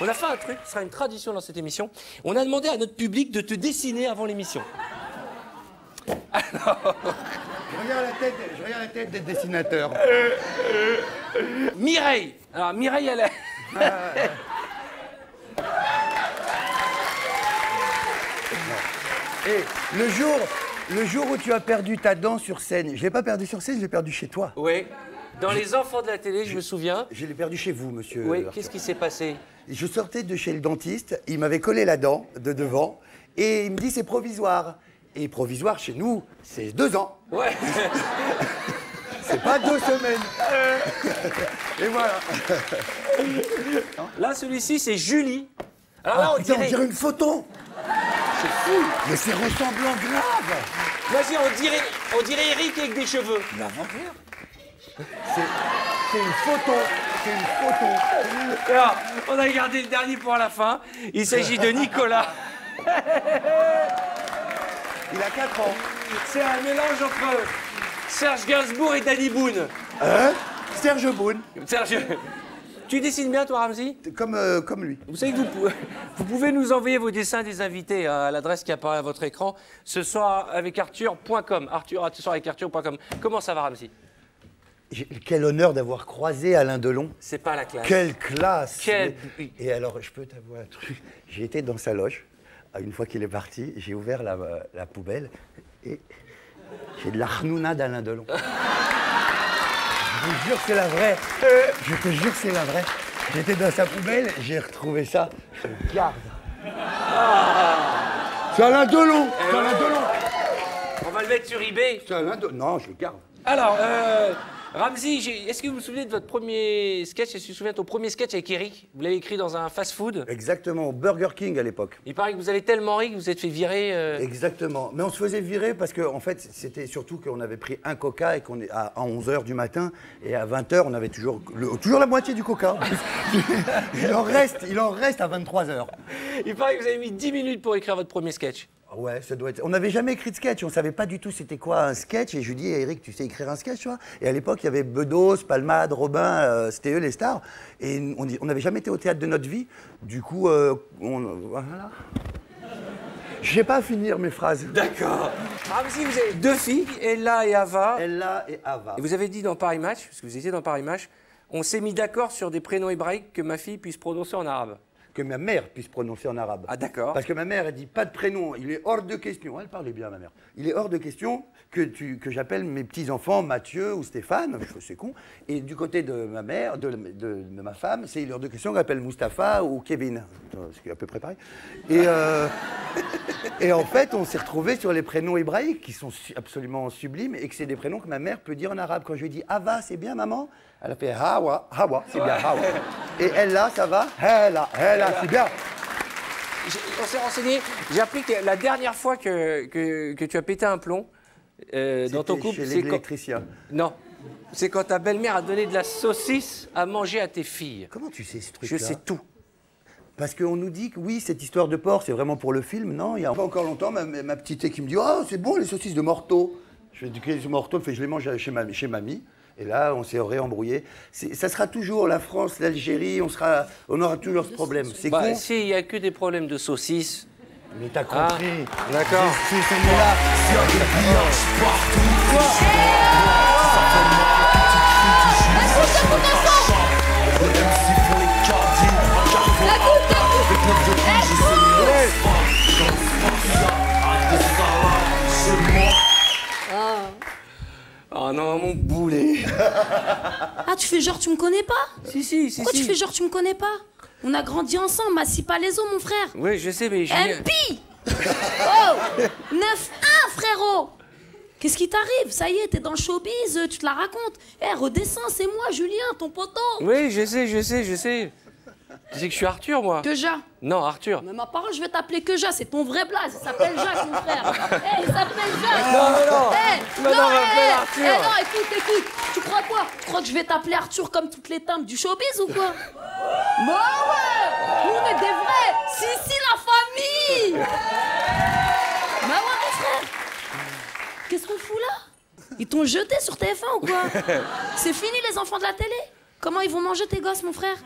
Speaker 4: On a fait un truc, ce sera une tradition dans cette émission. On a demandé à notre public de te dessiner avant l'émission. Alors,
Speaker 7: Je regarde la tête des dessinateurs.
Speaker 4: Mireille. Alors, Mireille, elle est...
Speaker 7: Et le jour où tu as perdu ta dent sur scène, je l'ai pas perdu sur scène, je l'ai perdu chez toi.
Speaker 4: Oui. Dans Les Enfants de la télé, je me souviens.
Speaker 7: Je l'ai perdu chez vous, monsieur.
Speaker 4: Oui,
Speaker 7: Arthur.
Speaker 4: qu'est-ce qui s'est passé?
Speaker 7: Je sortais de chez le dentiste, il m'avait collé la dent de devant, et il me dit c'est provisoire. Et provisoire chez nous, c'est 2 ans.
Speaker 4: Ouais.
Speaker 7: C'est pas 2 semaines. Et voilà.
Speaker 4: Là, celui-ci, c'est Julie. Alors là,
Speaker 7: Putain, on dirait une photo.
Speaker 4: C'est fou.
Speaker 7: Mais c'est ressemblant grave.
Speaker 4: Vas-y, on dirait Eric avec des cheveux.
Speaker 7: L'inventaire. C'est une photo. C'est une photo.
Speaker 4: Alors, on a gardé le dernier pour la fin. Il s'agit de Nicolas.
Speaker 7: Il a 4 ans.
Speaker 4: C'est un mélange entre Serge Gainsbourg et Danny Boone.
Speaker 7: Hein? Serge Boone.
Speaker 4: Serge... Tu dessines bien, toi, Ramzy?
Speaker 7: Comme lui.
Speaker 4: Vous savez que vous pouvez nous envoyer vos dessins des invités à l'adresse qui apparaît à votre écran. Ce soir avec Arthur.com. Ce soir avec Arthur.com. Comment ça va, Ramzy?
Speaker 7: Quel honneur d'avoir croisé Alain Delon.
Speaker 4: C'est pas la classe.
Speaker 7: Quelle classe.
Speaker 4: Quel...
Speaker 7: Et alors, je peux t'avouer un truc. J'ai été dans sa loge. Une fois qu'il est parti, j'ai ouvert la poubelle et j'ai de la rnouna d'Alain Delon. Je te jure, c'est la vraie. Je te jure, c'est la vraie. J'étais dans sa poubelle, j'ai retrouvé ça. Je le garde. C'est Alain Delon. C'est Alain Delon.
Speaker 4: On va le mettre sur eBay.
Speaker 7: C'est Alain Delon. Non, je le garde.
Speaker 4: Alors, Ramzy, est-ce que vous vous souvenez de votre premier sketch? Est-ce que tu te souviens de ton premier sketch avec Eric? Vous l'avez écrit dans un fast-food?
Speaker 7: Exactement, au Burger King à l'époque.
Speaker 4: Il paraît que vous avez tellement ri que vous vous êtes fait virer.
Speaker 7: Exactement. Mais on se faisait virer parce qu'en fait, c'était surtout qu'on avait pris un coca et qu'on est à 11h du matin. Et à 20h, on avait toujours la moitié du coca. il en reste à 23h.
Speaker 4: Il paraît que vous avez mis 10 minutes pour écrire votre premier sketch.
Speaker 7: Ouais, ça doit être... On n'avait jamais écrit de sketch, on savait pas du tout c'était quoi un sketch. Et je lui dis, Eric, tu sais écrire un sketch, tu vois? Et à l'époque, il y avait Bedos, Palmade, Robin, c'était eux les stars. Et on n'avait jamais été au théâtre de notre vie. Du coup, voilà. Je sais pas finir mes phrases.
Speaker 4: D'accord. Ramzy, vous avez 2 filles, Ella et Ava.
Speaker 7: Ella et Ava.
Speaker 4: Et vous avez dit dans Paris Match, parce que vous étiez dans Paris Match, on s'est mis d'accord sur des prénoms hébraïques que ma fille puisse prononcer en arabe.
Speaker 7: Que ma mère puisse prononcer en arabe.
Speaker 4: Ah d'accord.
Speaker 7: Parce que ma mère, elle dit pas de prénom. Il est hors de question. Elle parlait bien, ma mère. Il est hors de question que j'appelle mes petits-enfants Mathieu ou Stéphane. Je c'est con. Et du côté de ma mère, de ma femme, c'est hors de question qu'on appelle Mustapha ou Kevin. Ce qui est à peu près pareil. Et en fait, on s'est retrouvés sur les prénoms hébraïques qui sont absolument sublimes et que c'est des prénoms que ma mère peut dire en arabe. Quand je lui dis Ava, c'est bien, maman? Elle a fait Hawa, Hawa, c'est bien, Hawa. Et elle là, ça va? Ella, c'est bien.
Speaker 4: On s'est renseigné. J'ai appris que la dernière fois que tu as pété un plomb dans ton couple,
Speaker 7: c'est l'électricien.
Speaker 4: Non, c'est quand ta belle-mère a donné de la saucisse à manger à tes filles.
Speaker 7: Comment tu sais ce truc-là?
Speaker 4: Je sais tout.
Speaker 7: Parce qu'on nous dit que oui, cette histoire de porc, c'est vraiment pour le film. Non, il y a pas encore longtemps, ma petite qui me dit « Oh, c'est bon, les saucisses de Morteau ». Je dis « Quelles Morteau ?» Je les mange chez mamie. Et là, on s'est réembrouillé. Ça sera toujours la France, l'Algérie, on aura toujours ce problème. C'est con.
Speaker 4: Si, il n'y a que des problèmes de saucisses.
Speaker 7: Mais t'as compris.
Speaker 4: D'accord.
Speaker 7: C'est celui-là.
Speaker 4: Oh non, mon boulet.
Speaker 8: Ah, tu fais genre tu me connais pas?
Speaker 4: Si.
Speaker 8: Pourquoi tu fais genre tu me connais pas? On a grandi ensemble, m'assis pas les os, mon frère.
Speaker 4: Oui, je sais, mais
Speaker 8: MP Oh 9-1, frérot. Qu'est-ce qui t'arrive? Ça y est, t'es dans le showbiz, tu te la racontes. Eh, redescends, c'est moi, Julien, ton poteau.
Speaker 4: Oui, je sais. Tu sais que je suis Arthur, moi.
Speaker 8: Keja.
Speaker 4: Non, Arthur.
Speaker 8: Mais ma parole, je vais t'appeler Keja, c'est ton vrai blaze. Il s'appelle Jacques, mon frère. Eh, il s'appelle Jacques.
Speaker 4: Non, on m'appelle Arthur.
Speaker 8: Non, écoute. Tu crois quoi? Tu crois que je vais t'appeler Arthur comme toutes les timbres du showbiz ou quoi? Bah ouais. Nous, on est des vrais. Si, la famille. Bah ouais, mon frère. Qu'est-ce qu'on fout là? Ils t'ont jeté sur TF1 ou quoi? C'est fini les enfants de la télé? Comment ils vont manger tes gosses, mon frère?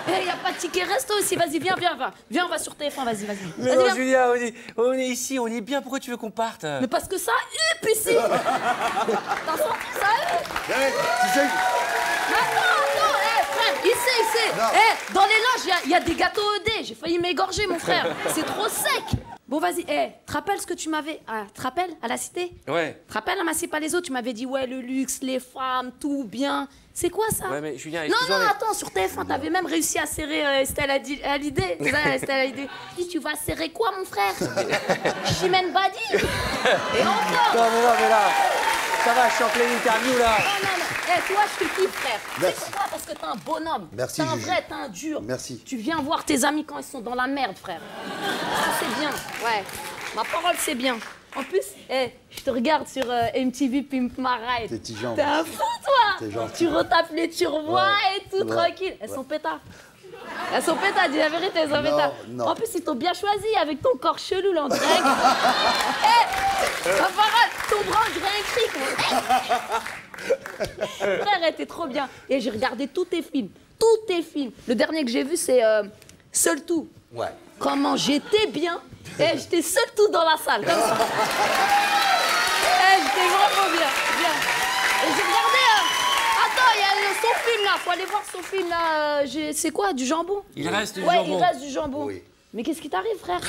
Speaker 8: Eh, y a pas de ticket resto aussi, vas-y, viens, va. Viens, on va sur TF1, vas-y.
Speaker 4: Mais
Speaker 8: Vas-y,
Speaker 4: non,
Speaker 8: viens.
Speaker 4: Julia, on est ici, on est bien. Pourquoi tu veux qu'on parte?
Speaker 8: Mais parce que ça huppe ici. T'as senti ça huppe?
Speaker 7: Tu sais,
Speaker 8: Mais attends, frère, ici. Dans les loges, il y a des gâteaux ED. J'ai failli m'égorger, mon frère. C'est trop sec. Bon, vas-y, te rappelles ce que tu m'avais... te rappelles, à la cité?
Speaker 4: Ouais.
Speaker 8: Te rappelles, à Massy Palaiso, tu m'avais dit, ouais, le luxe, les femmes, tout bien. C'est quoi ça?
Speaker 4: Ouais, mais Julien,
Speaker 8: Non,
Speaker 4: excuse-moi, mais-
Speaker 8: attends, sur TF1, t'avais même réussi à serrer Estelle Hallyday. C'est ça, Estelle Hallyday. Je dis, tu vas serrer quoi, mon frère? Chimène Badi. Et encore.
Speaker 4: Non, mais là, ça va, je suis en pleine interview, là.
Speaker 8: Non. Toi, je te kiffe, frère.
Speaker 7: Merci.
Speaker 8: C'est pourquoi? Parce que t'es un bonhomme.
Speaker 7: Merci,
Speaker 8: T'es un
Speaker 7: Juju.
Speaker 8: vrai, t'es un dur.
Speaker 7: Merci.
Speaker 8: Tu viens voir tes amis quand ils sont dans la merde, frère. Ça, c'est bien. Ouais. Ma parole, c'est bien. En plus, je te regarde sur MTV Pimp My Ride.
Speaker 7: T'es petit gentil.
Speaker 8: T'es un fou, toi.
Speaker 7: T'es gentil.
Speaker 8: Tu retapes les turbois
Speaker 7: Ouais.
Speaker 8: et tout,
Speaker 7: Ouais.
Speaker 8: tranquille. Elles sont pétards. Elles sont pétards, dis la vérité, elles sont pétards.
Speaker 7: non.
Speaker 8: En plus, ils t'ont bien choisi avec ton corps chelou, là, on dirait. Ma parole, ton bras, on dirait un cric. Frère, t'es trop bien. Et j'ai regardé tous tes films. Tous tes films. Le dernier que j'ai vu, c'est Seul Tout.
Speaker 7: Ouais.
Speaker 8: Comment j'étais bien. J'étais seul tout dans la salle, comme ça. J'étais vraiment bien. Et j'ai regardé... Attends, il y a son film, là. Faut aller voir son film, là. C'est quoi, du jambon?
Speaker 4: Il reste du
Speaker 8: Ouais,
Speaker 4: jambon.
Speaker 8: il reste du jambon.
Speaker 7: Oui.
Speaker 8: Mais qu'est-ce qui t'arrive, frère?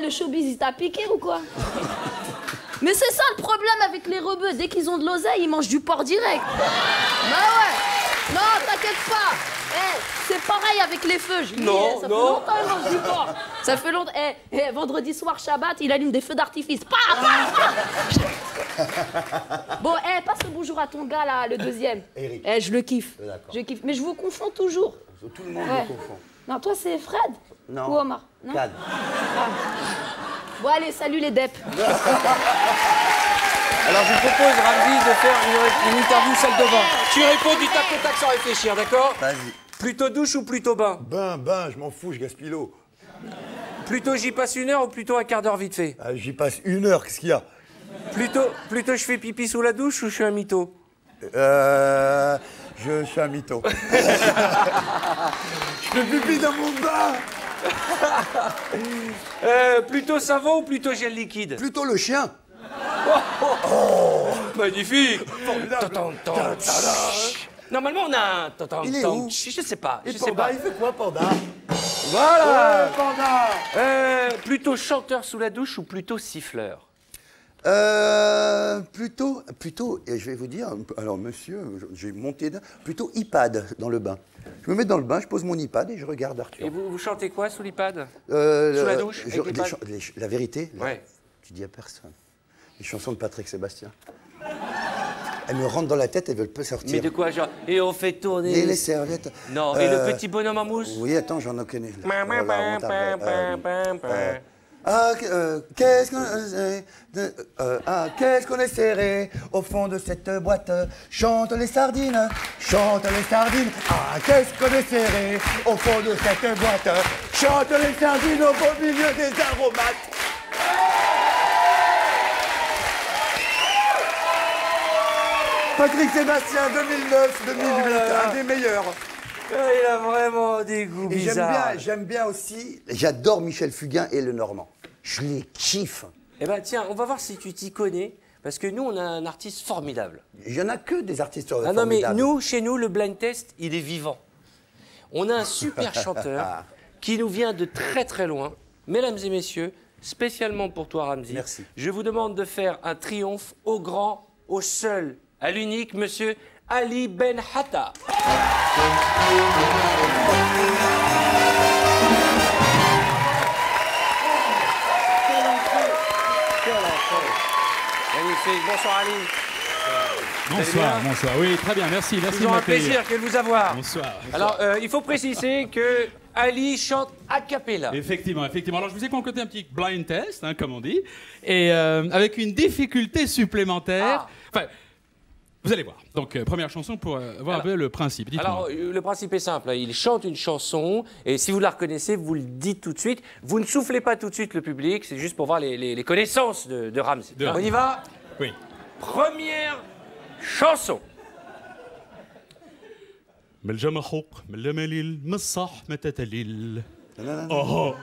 Speaker 8: Le showbiz, il t'a piqué ou quoi? Mais c'est ça le problème avec les rebeux. Dès qu'ils ont de l'oseille, ils mangent du porc direct. Bah ouais. Non, t'inquiète pas. C'est pareil avec les feux. Je dis,
Speaker 4: Non,
Speaker 8: ça
Speaker 4: non.
Speaker 8: fait longtemps qu'ils mangent du porc. Ça fait longtemps. Vendredi soir, Shabbat, il allume des feux d'artifice. Bon, passe le bonjour à ton gars, là, le deuxième.
Speaker 7: Eric.
Speaker 8: Je le kiffe.
Speaker 7: D'accord.
Speaker 8: Je kiffe. Mais je vous confonds toujours.
Speaker 7: Tout le monde
Speaker 8: Ouais.
Speaker 7: me confond.
Speaker 8: Non, toi, c'est Fred?
Speaker 7: Non.
Speaker 8: Ou Omar? Non.
Speaker 7: Calme.
Speaker 8: Bon, allez, salut les deps.
Speaker 4: Alors, je vous propose, Ramzi, de faire une interview salle de bain. Tu réponds du tac au tac sans réfléchir, d'accord?
Speaker 7: Vas-y.
Speaker 4: Plutôt douche ou plutôt bain?
Speaker 7: Ben, je m'en fous, je gaspille l'eau.
Speaker 4: Plutôt j'y passe 1 heure ou plutôt un quart d'heure vite fait?
Speaker 7: J'y passe 1 heure, qu'est-ce qu'il y a?
Speaker 4: Plutôt je fais pipi sous la douche ou je suis un mytho?
Speaker 7: Je suis un mytho. Je fais pipi dans mon bain.
Speaker 4: Plutôt savon ou plutôt gel liquide?
Speaker 7: Plutôt le chien.
Speaker 4: Magnifique!
Speaker 7: Formidable.
Speaker 4: Normalement, on a un...
Speaker 7: Il est où?
Speaker 4: Je sais pas,
Speaker 7: Et
Speaker 4: je sais
Speaker 7: Panda,
Speaker 4: pas.
Speaker 7: il fait quoi, Panda?
Speaker 4: Voilà!
Speaker 7: Ouais, Panda.
Speaker 4: Plutôt chanteur sous la douche ou plutôt siffleur?
Speaker 7: Plutôt, et je vais vous dire, alors monsieur, j'ai monté, plutôt iPad dans le bain. Je me mets dans le bain, je pose mon iPad et je regarde Arthur.
Speaker 4: Et vous chantez quoi sous l'iPad? Sous la douche, avec l'iPad?
Speaker 7: La vérité, là,
Speaker 4: Ouais.
Speaker 7: tu dis à personne. Les chansons de Patrick Sébastien. Elles me rentrent dans la tête, elles veulent pas sortir.
Speaker 4: Mais de quoi, genre? Et on fait tourner...
Speaker 7: Et les serviettes.
Speaker 4: Non, et le petit bonhomme en mousse?
Speaker 7: Oui, attends, j'en connais.
Speaker 4: Pam, pam, pam, pam, pam, pam.
Speaker 7: Qu'est-ce qu'on est serré au fond de cette boîte? Chante les sardines, chante les sardines. Ah, qu'est-ce qu'on est serré au fond de cette boîte? Chante les sardines au beau milieu des aromates. Patrick Sébastien, 2009-2008, un des meilleurs.
Speaker 4: Il a vraiment des goûts
Speaker 7: Et
Speaker 4: bizarres.
Speaker 7: j'aime bien aussi, j'adore Michel Fugain et Le Normand. Je les kiffe.
Speaker 4: Eh ben tiens, on va voir si tu t'y connais, parce que nous, on a un artiste formidable.
Speaker 7: Il n'y en a que des artistes
Speaker 4: Ah non, mais
Speaker 7: formidables.
Speaker 4: chez nous, le blind test, il est vivant. On a un super chanteur qui nous vient de très très loin. Mesdames et messieurs, spécialement pour toi, Ramzi,
Speaker 7: Merci.
Speaker 4: je vous demande de faire un triomphe au grand, au seul, à l'unique, monsieur Ali Ben Hatta. Magnifique. Bonsoir Ali.
Speaker 9: Bonsoir, bonsoir. Oui, très bien, merci. Merci
Speaker 4: Toujours
Speaker 9: de
Speaker 4: un
Speaker 9: m'accueillir.
Speaker 4: plaisir que de vous avoir.
Speaker 9: Bonsoir.
Speaker 4: Alors, il faut préciser que Ali chante a cappella.
Speaker 9: Effectivement, effectivement. Alors, je vous ai concocté un petit blind test, hein, comme on dit, et avec une difficulté supplémentaire. Enfin, vous allez voir. Donc, première chanson pour voir un peu le principe. Dites-moi.
Speaker 4: Alors, le principe est simple. Il chante une chanson, et si vous la reconnaissez, vous le dites tout de suite. Vous ne soufflez pas tout de suite le public, c'est juste pour voir les connaissances de Ramzi.
Speaker 9: De
Speaker 4: On y va?
Speaker 9: Oui.
Speaker 4: Première chanson.
Speaker 9: من الجمحوق من الجماليل من الصح من التتليل
Speaker 7: لا.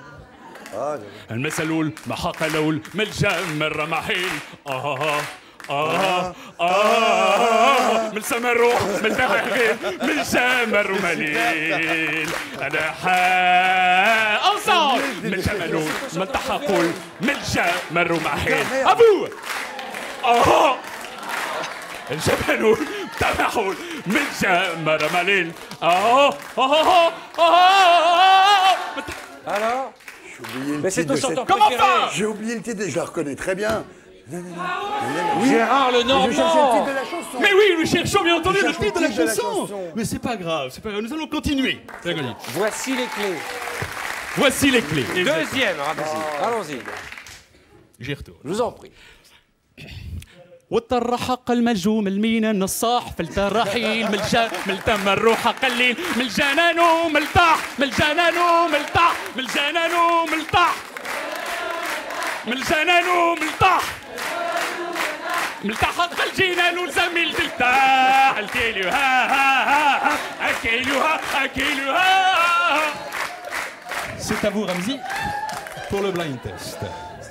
Speaker 1: المسلول محاق لول من الجم الرماحيل من سما الروح من الدغاغيل من جمر ومليل انا انصار من جملول من تحقل من جمر ومحيل ابو الجبنول تمحول من جمر مليل
Speaker 4: Alors Mais c'est ton chanteur
Speaker 1: Comment
Speaker 4: préféré.
Speaker 1: ça
Speaker 7: J'ai oublié le titre, je la reconnais très bien.
Speaker 4: Gérard
Speaker 7: Je cherchais le
Speaker 4: Lenormand.
Speaker 7: titre de la chanson.
Speaker 1: Mais oui, nous cherchons bien entendu
Speaker 7: Je
Speaker 1: le
Speaker 7: cherche
Speaker 1: titre de la chanson.
Speaker 7: chanson.
Speaker 1: Mais c'est pas grave, nous allons continuer.
Speaker 4: Voici les clés.
Speaker 1: Voici les clés.
Speaker 4: Deuxième, Ramzi. Allons-y.
Speaker 1: J'y retourne.
Speaker 4: Je vous en prie.
Speaker 1: والترحق المجوم المين النصاح في الترحيل من التم الروح قليل من الجنان وملتاح من الجنان وملتاح من الجنان وملتاح من الجنان وملتاح ملتحق الجنان وزميل تلتاح الكيلو ها الكيلو الكيلو
Speaker 9: C'est à vous, Ramzi, pour le blind test.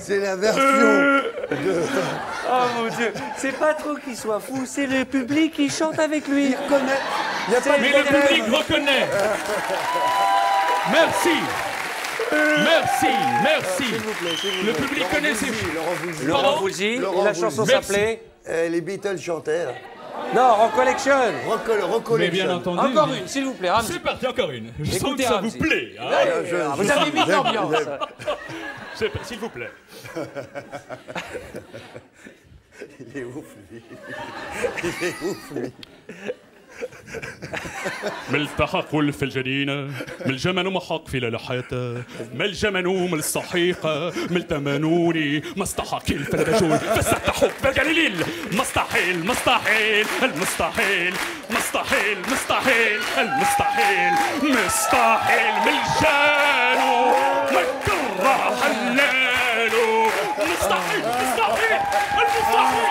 Speaker 7: C'est la version de...
Speaker 4: Oh mon Dieu, c'est pas trop qu'il soit fou, c'est le public qui chante avec lui.
Speaker 7: Il connaît. Il n'y a pas de
Speaker 1: Mais le
Speaker 7: problème.
Speaker 1: public reconnaît. Merci. Merci, merci.
Speaker 4: S'il vous plaît, s'il vous
Speaker 1: Le
Speaker 4: plaît.
Speaker 1: public connaît ses...
Speaker 4: Laurent Voulzy, et
Speaker 7: Laurent
Speaker 4: la
Speaker 7: Voulzy.
Speaker 4: chanson
Speaker 1: Merci.
Speaker 4: s'appelait
Speaker 7: Les Beatles chantaient. là.
Speaker 4: Non, Rock Collection.
Speaker 1: Mais bien entendu.
Speaker 4: Encore une, s'il vous plaît, Ramzi.
Speaker 1: C'est parti, encore une. Je sens
Speaker 4: Écoutez,
Speaker 1: que ça
Speaker 4: Ramzi.
Speaker 1: vous plaît. Hein.
Speaker 4: Vous avez mis de l'ambiance.
Speaker 1: S'il vous plaît.
Speaker 7: Il est ouf, lui. Il est ouf, lui.
Speaker 1: من التحقل في الجنينة من الجمن محق في للحياة من الجمن من الصحيقة من التمنوني مستحقيل في الرجول فاستحق في الجليل مستحيل مستحيل المستحيل مستحيل مستحيل المستحيل مستحيل من الجانو ما كره حلالو مستحيل مستحيل المستحيل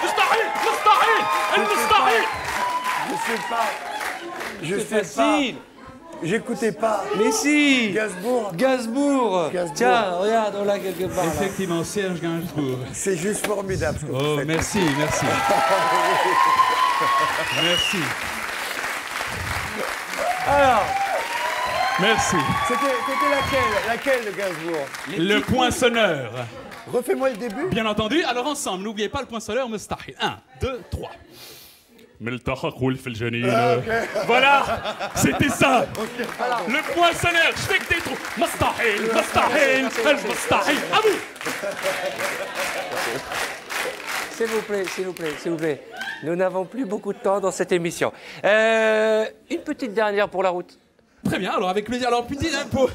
Speaker 1: مستحيل مستحيل المستحيل
Speaker 7: Je sais pas.
Speaker 4: Facile.
Speaker 7: J'écoutais pas.
Speaker 4: Mais si.
Speaker 7: Gainsbourg.
Speaker 4: Gainsbourg. Tiens, regarde, on l'a quelque part. là.
Speaker 9: Effectivement, Serge Gainsbourg.
Speaker 7: C'est juste formidable ce que vous
Speaker 9: Oh,
Speaker 7: faites.
Speaker 9: merci, merci. Merci.
Speaker 4: Alors,
Speaker 1: Merci.
Speaker 7: C'était laquelle de Gainsbourg?
Speaker 1: Le poinçonneur.
Speaker 7: Refais-moi le début.
Speaker 1: Bien entendu, alors ensemble, n'oubliez pas le poinçonneur mustahil. 1, 2, 3. ملتحق في الجنينة. Voilà, c'était ça. Le poinçonneur, je fais que des trous. مستحيل مستحيل المستحيل. À vous.
Speaker 4: s'il vous plaît, s'il vous plaît, s'il vous plaît. Nous n'avons plus beaucoup de temps dans cette émission. Une petite dernière pour la route.
Speaker 1: Très bien, alors avec plaisir. Alors, petit, pour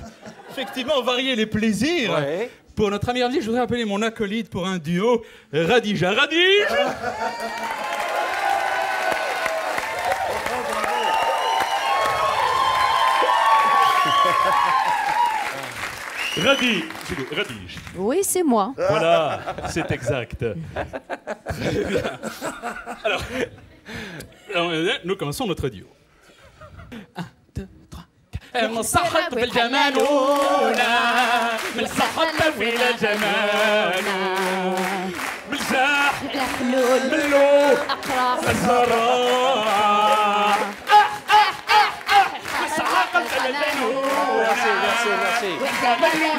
Speaker 1: effectivement varier les plaisirs.
Speaker 4: Ouais.
Speaker 1: Pour notre ami Ramzi, je voudrais appeler mon acolyte pour un duo. Radija. Radija. Radij.
Speaker 8: Oui, c'est moi.
Speaker 1: Voilà, c'est exact. Très bien. Alors, nous commençons notre duo. 1, 2, 3, 4. مصحت بالجمالونا من صحت في الجمالونا بالجاح
Speaker 8: الحلول
Speaker 1: باللو
Speaker 8: أقرأ
Speaker 1: الزراع مسحق الجمالونا
Speaker 4: Merci, merci, merci.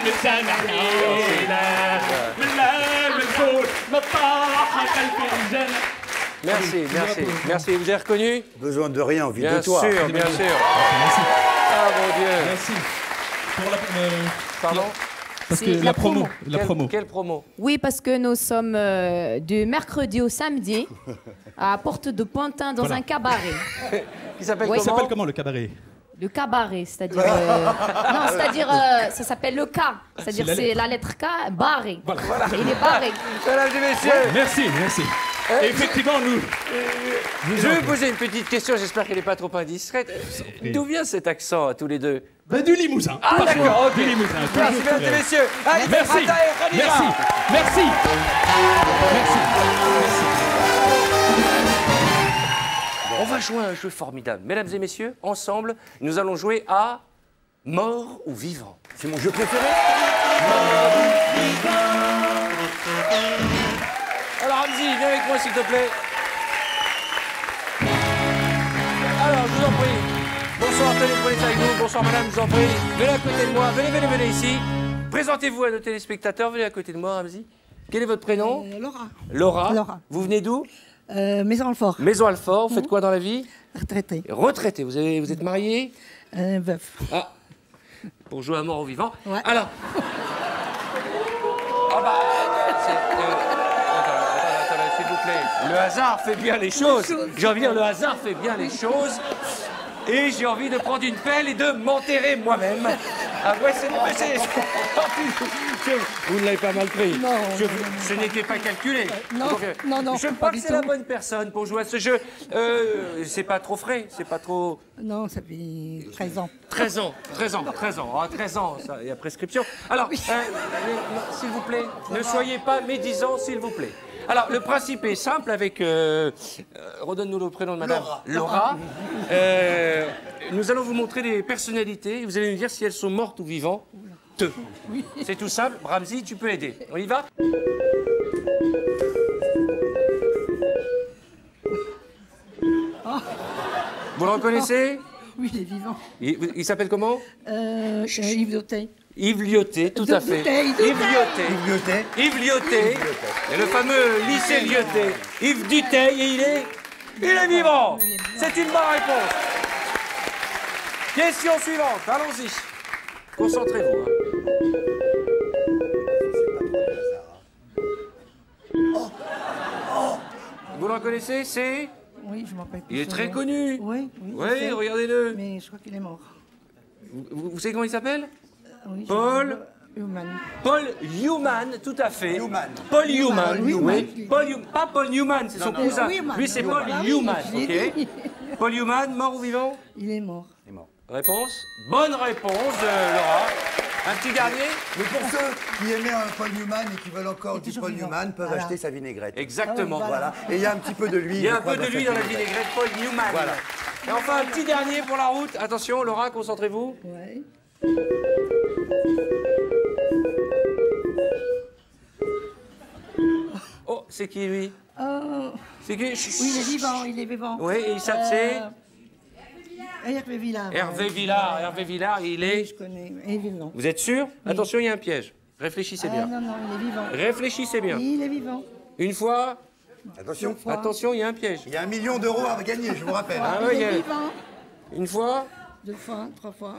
Speaker 1: لسان حيلة من المال الفول مطاحة قلب الجنة.
Speaker 4: Merci, merci, merci. Vous avez reconnu?
Speaker 7: Besoin de rien, envie
Speaker 4: Bien
Speaker 7: de toi.
Speaker 4: sûr, bien sûr. Ah mon Dieu.
Speaker 9: Merci. Pour la,
Speaker 4: Pardon?
Speaker 9: parce que
Speaker 8: C'est la promo.
Speaker 9: La promo.
Speaker 4: Quelle promo?
Speaker 8: Oui, parce que nous sommes du mercredi au samedi à Porte de Pantin dans un cabaret.
Speaker 4: Qui s'appelle
Speaker 8: Oui.
Speaker 9: Ça
Speaker 4: comment?
Speaker 9: s'appelle comment le cabaret?
Speaker 8: Le cabaret, c'est-à-dire... non, c'est-à-dire, ça s'appelle le K. C'est-à-dire, c'est la lettre K, barré.
Speaker 9: Voilà.
Speaker 8: Il est barré.
Speaker 4: Mesdames et messieurs,
Speaker 1: Merci, merci. Effectivement, nous...
Speaker 4: je vais vous poser une petite question, j'espère qu'elle n'est pas trop indiscrète. D'où vient cet accent à tous les deux?
Speaker 1: Ben, du Limousin.
Speaker 4: Ah d'accord, ok.
Speaker 1: Du Limousin.
Speaker 4: Merci, mesdames et messieurs. Allez,
Speaker 1: Merci.
Speaker 4: Ataï, Khadija.
Speaker 1: Merci. Merci. Merci.
Speaker 4: On va jouer à un jeu formidable. Mesdames et messieurs, ensemble, nous allons jouer à mort ou vivant.
Speaker 7: C'est mon jeu préféré.
Speaker 4: Alors, Ramzi, viens avec moi, s'il te plaît. Alors, je vous en prie. Bonsoir, tenez, prenez ça avec nous. Bonsoir, madame, je vous en prie. Venez à côté de moi. Venez ici. Présentez-vous à nos téléspectateurs. Venez à côté de moi, Ramzi. Quel est votre prénom?
Speaker 10: Laura.
Speaker 4: Laura.
Speaker 10: Laura.
Speaker 4: Vous venez d'où?
Speaker 10: Maison-Alfort.
Speaker 4: Maison-Alfort. Vous faites quoi dans la vie?
Speaker 10: Retraité.
Speaker 4: Retraité. Vous êtes marié?
Speaker 10: Veuf.
Speaker 4: Ah. Pour jouer à mort ou vivant.
Speaker 10: Ouais.
Speaker 4: Alors. Ah bah. Attendez, s'il vous plaît. Le hasard fait bien les choses. J'ai envie de dire, le hasard fait bien les choses. Et j'ai envie de prendre une pelle et de m'enterrer moi-même. Ah ouais, vous ne l'avez pas mal pris.
Speaker 10: Non.
Speaker 4: Ce n'était pas calculé.
Speaker 10: Non,
Speaker 4: Donc,
Speaker 10: non,
Speaker 4: je
Speaker 10: pas
Speaker 4: crois que
Speaker 10: du
Speaker 4: c'est
Speaker 10: tout.
Speaker 4: la bonne personne pour jouer à ce jeu. C'est pas trop frais, c'est pas trop...
Speaker 10: Non, ça fait 13 ans.
Speaker 4: 13 ans. Ah, 13 ans, ça, il y a prescription. Alors, s'il vous plaît, ne soyez pas médisants, s'il vous plaît. Alors, le principe est simple avec... redonne-nous le prénom de madame. Laura. Nous allons vous montrer des personnalités et vous allez nous dire si elles sont mortes ou vivantes. C'est tout simple. Ramzi, tu peux aider. On y va? Vous le reconnaissez?
Speaker 10: Oui, il est vivant.
Speaker 4: Il s'appelle comment?
Speaker 10: Yves Daudet.
Speaker 4: Yves Lyoté, tout à fait. Yves Lyoté. Et le fameux lycée Lyoté. Yves Duteil, et il est vivant. C'est une bonne réponse. Question suivante, allons-y. Concentrez-vous. Vous le reconnaissez? C'est...
Speaker 10: Oui, je m'appelle.
Speaker 4: Il est très connu.
Speaker 10: Oui,
Speaker 4: Oui, regardez-le.
Speaker 10: Mais je crois qu'il est mort.
Speaker 4: Vous savez comment il s'appelle?
Speaker 10: Oui,
Speaker 4: Paul
Speaker 10: Human.
Speaker 4: Paul Newman, tout à fait.
Speaker 7: Newman.
Speaker 4: Paul Newman,
Speaker 10: Newman.
Speaker 4: oui. Pas Paul Newman, c'est son cousin.
Speaker 10: Newman.
Speaker 4: Lui, c'est Paul
Speaker 10: Ah oui,
Speaker 4: Newman,
Speaker 10: je l'ai dit.
Speaker 4: ok. Paul Newman, mort ou vivant?
Speaker 10: Il est mort.
Speaker 4: Réponse? Bonne réponse, Laura. Un petit dernier?
Speaker 7: Mais pour ceux qui aimaient Paul Newman et qui veulent encore du Paul Newman, peuvent acheter sa vinaigrette.
Speaker 4: Exactement.
Speaker 7: Voilà. Et il y a un petit peu de lui.
Speaker 4: Il y a un peu de lui dans la vinaigrette, Paul Newman.
Speaker 7: Voilà.
Speaker 4: Et enfin, un petit dernier pour la route. Attention, Laura, concentrez-vous.
Speaker 10: Ouais.
Speaker 4: Oh, c'est qui, lui? C'est qui?
Speaker 10: Oui, il est vivant, il est vivant.
Speaker 4: Oui, et ça, c'est
Speaker 10: Hervé Villard.
Speaker 4: Hervé Villard. Hervé Villard, il est...
Speaker 10: Je connais. Il est vivant.
Speaker 4: Vous êtes sûr? Attention, il y a un piège. Réfléchissez bien.
Speaker 10: Non, il est vivant.
Speaker 4: Réfléchissez bien.
Speaker 10: Il est vivant.
Speaker 4: Une fois.
Speaker 7: Attention.
Speaker 4: Attention, il y a un piège.
Speaker 7: Il y a 1 million d'euros à gagner, je vous rappelle.
Speaker 4: Ah
Speaker 10: Il
Speaker 4: oui,
Speaker 10: est vivant.
Speaker 4: Une fois.
Speaker 10: 2 fois, 3 fois.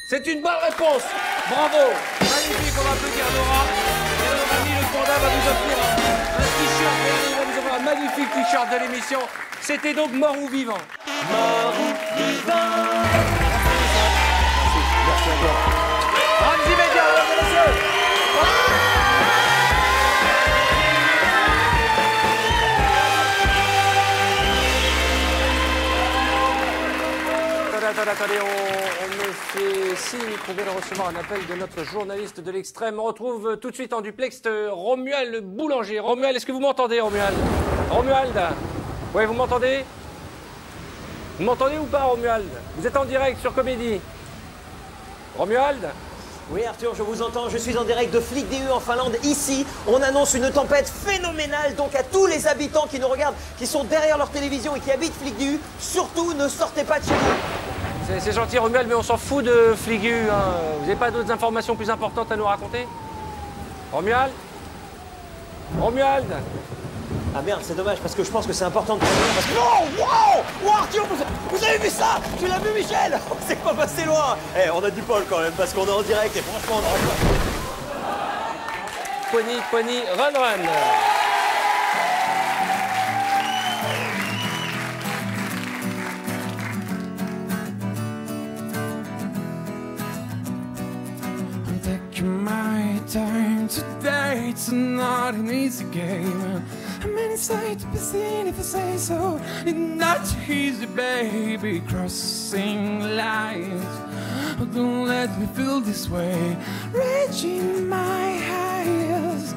Speaker 4: C'est une bonne réponse. Bravo. Magnifique, on va applaudir Laura. Et notre ami le panda va vous offrir un t-shirt. Regardez, il va vous offrir un magnifique t-shirt de l'émission. C'était donc mort ou vivant. Mort ou vivant. Merci à toi. Ramzi Média, mesdames et messieurs. Attendez, on me fait signe qu'on vient de recevoir un appel de notre journaliste de l'extrême. On retrouve tout de suite en duplex Romuald Boulanger. Romuald, est-ce que vous m'entendez, Romuald? Romuald? Oui, vous m'entendez? Vous m'entendez ou pas, Romuald? Vous êtes en direct sur Comédie. Romuald?
Speaker 11: Oui Arthur, je vous entends, je suis en direct de Flic DU en Finlande. Ici, on annonce une tempête phénoménale, donc à tous les habitants qui nous regardent, qui sont derrière leur télévision et qui habitent Flic DU, surtout ne sortez pas de chez vous.
Speaker 4: C'est gentil, Romuald, mais on s'en fout de Flic DU. Hein. Vous n'avez pas d'autres informations plus importantes à nous raconter? Romuald? Romuald?
Speaker 11: Ah merde, c'est dommage, parce que je pense que c'est important de prévenir, parce que... Non! Wow! Wow, Arthur, vous avez vu ça? Tu l'as vu, Michel? C'est pas passé loin. Eh, on a du Paul quand même, parce qu'on est en direct, et franchement, on n'arrête pas.
Speaker 4: Pony, run.
Speaker 12: I'm taking my time today, it's not an easy game. I'm inside to be seen if I say so. It's not easy, baby, crossing lines. Oh, don't let me feel this way, raging my eyes.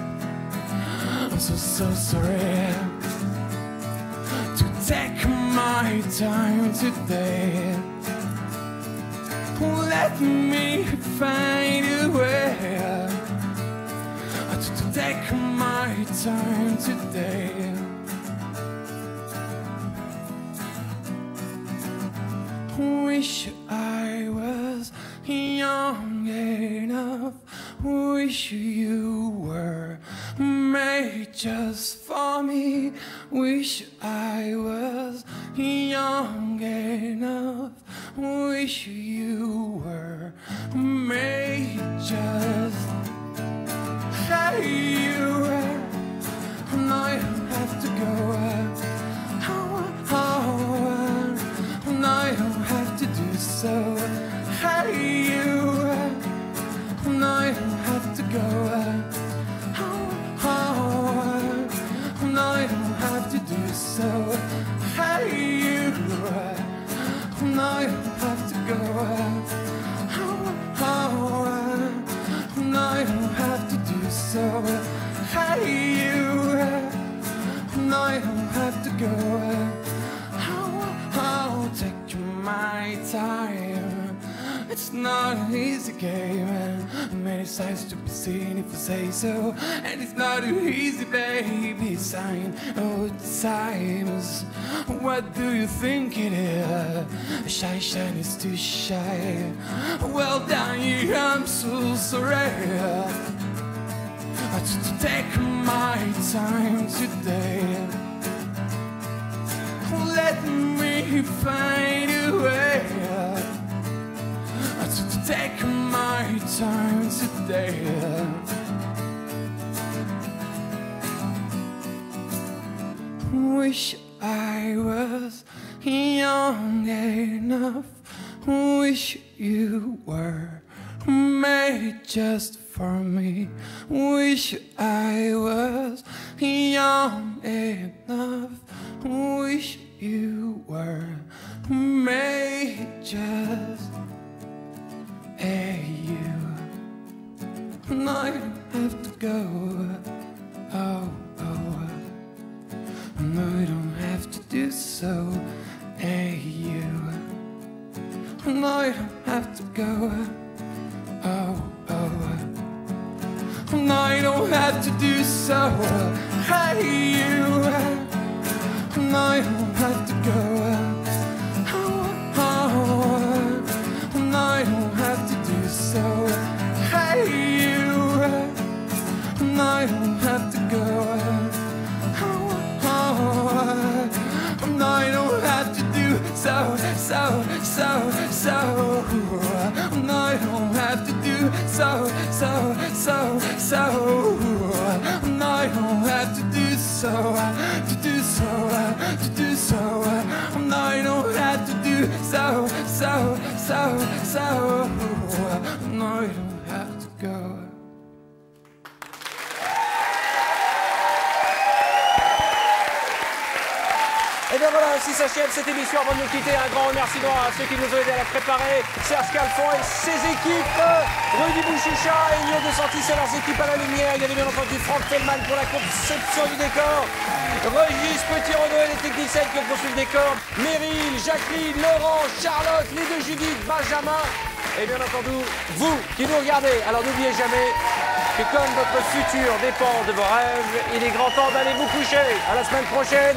Speaker 12: I'm so sorry to take my time today. Let me find a way to take my time today. Wish I was young enough. Wish you were made just for me. Wish I was young enough. Wish you were made just. Hey, you. And I don't have to go. And I don't have to do so. Hey, you. And I don't have to go. And I don't have to do so. Hey, you. And I don't have to go. And I don't have to do so. Hey, you. And I don't have to go. I'll take my time. It's not an easy game, and many sides to be seen if I say so. And it's not too easy, baby. Sign of the times. What do you think it is? Shy, shine is too shy. Well done, yeah, I'm so sorry. To take my time today. Let me find a way to take my time today. Wish I was young enough. Wish you were made just for me. Wish I was young enough. Wish you were made just you. And I don't have to go. Oh, oh. And I don't have to do so. You. And I don't have to go. Oh, oh. And I don't have to do so. Hey, you. And I don't have to go. And I don't have to do so. Hey, you. And I don't have to go. And I don't have to do so. And I don't have to do so. And I don't have to do so. And I don't have to do so. And I don't have to go.
Speaker 4: Et bien voilà, ainsi s'achève cette émission. Avant de nous quitter, un grand remerciement à ceux qui nous ont aidés à la préparer. Serge Calfon et ses équipes, Rudy Bouchicha et Elio De Santis et leurs équipes à la lumière. Il y avait bien entendu Franck Tellman pour la conception du décor. Régis Petit-Renaud et les techniciens qui ont conçu le décor. Meryl, Jacqueline, Laurent, Charlotte, les deux Judith, Benjamin. Et bien entendu, vous qui nous regardez. Alors n'oubliez jamais que comme votre futur dépend de vos rêves, il est grand temps d'aller vous coucher. À la semaine prochaine.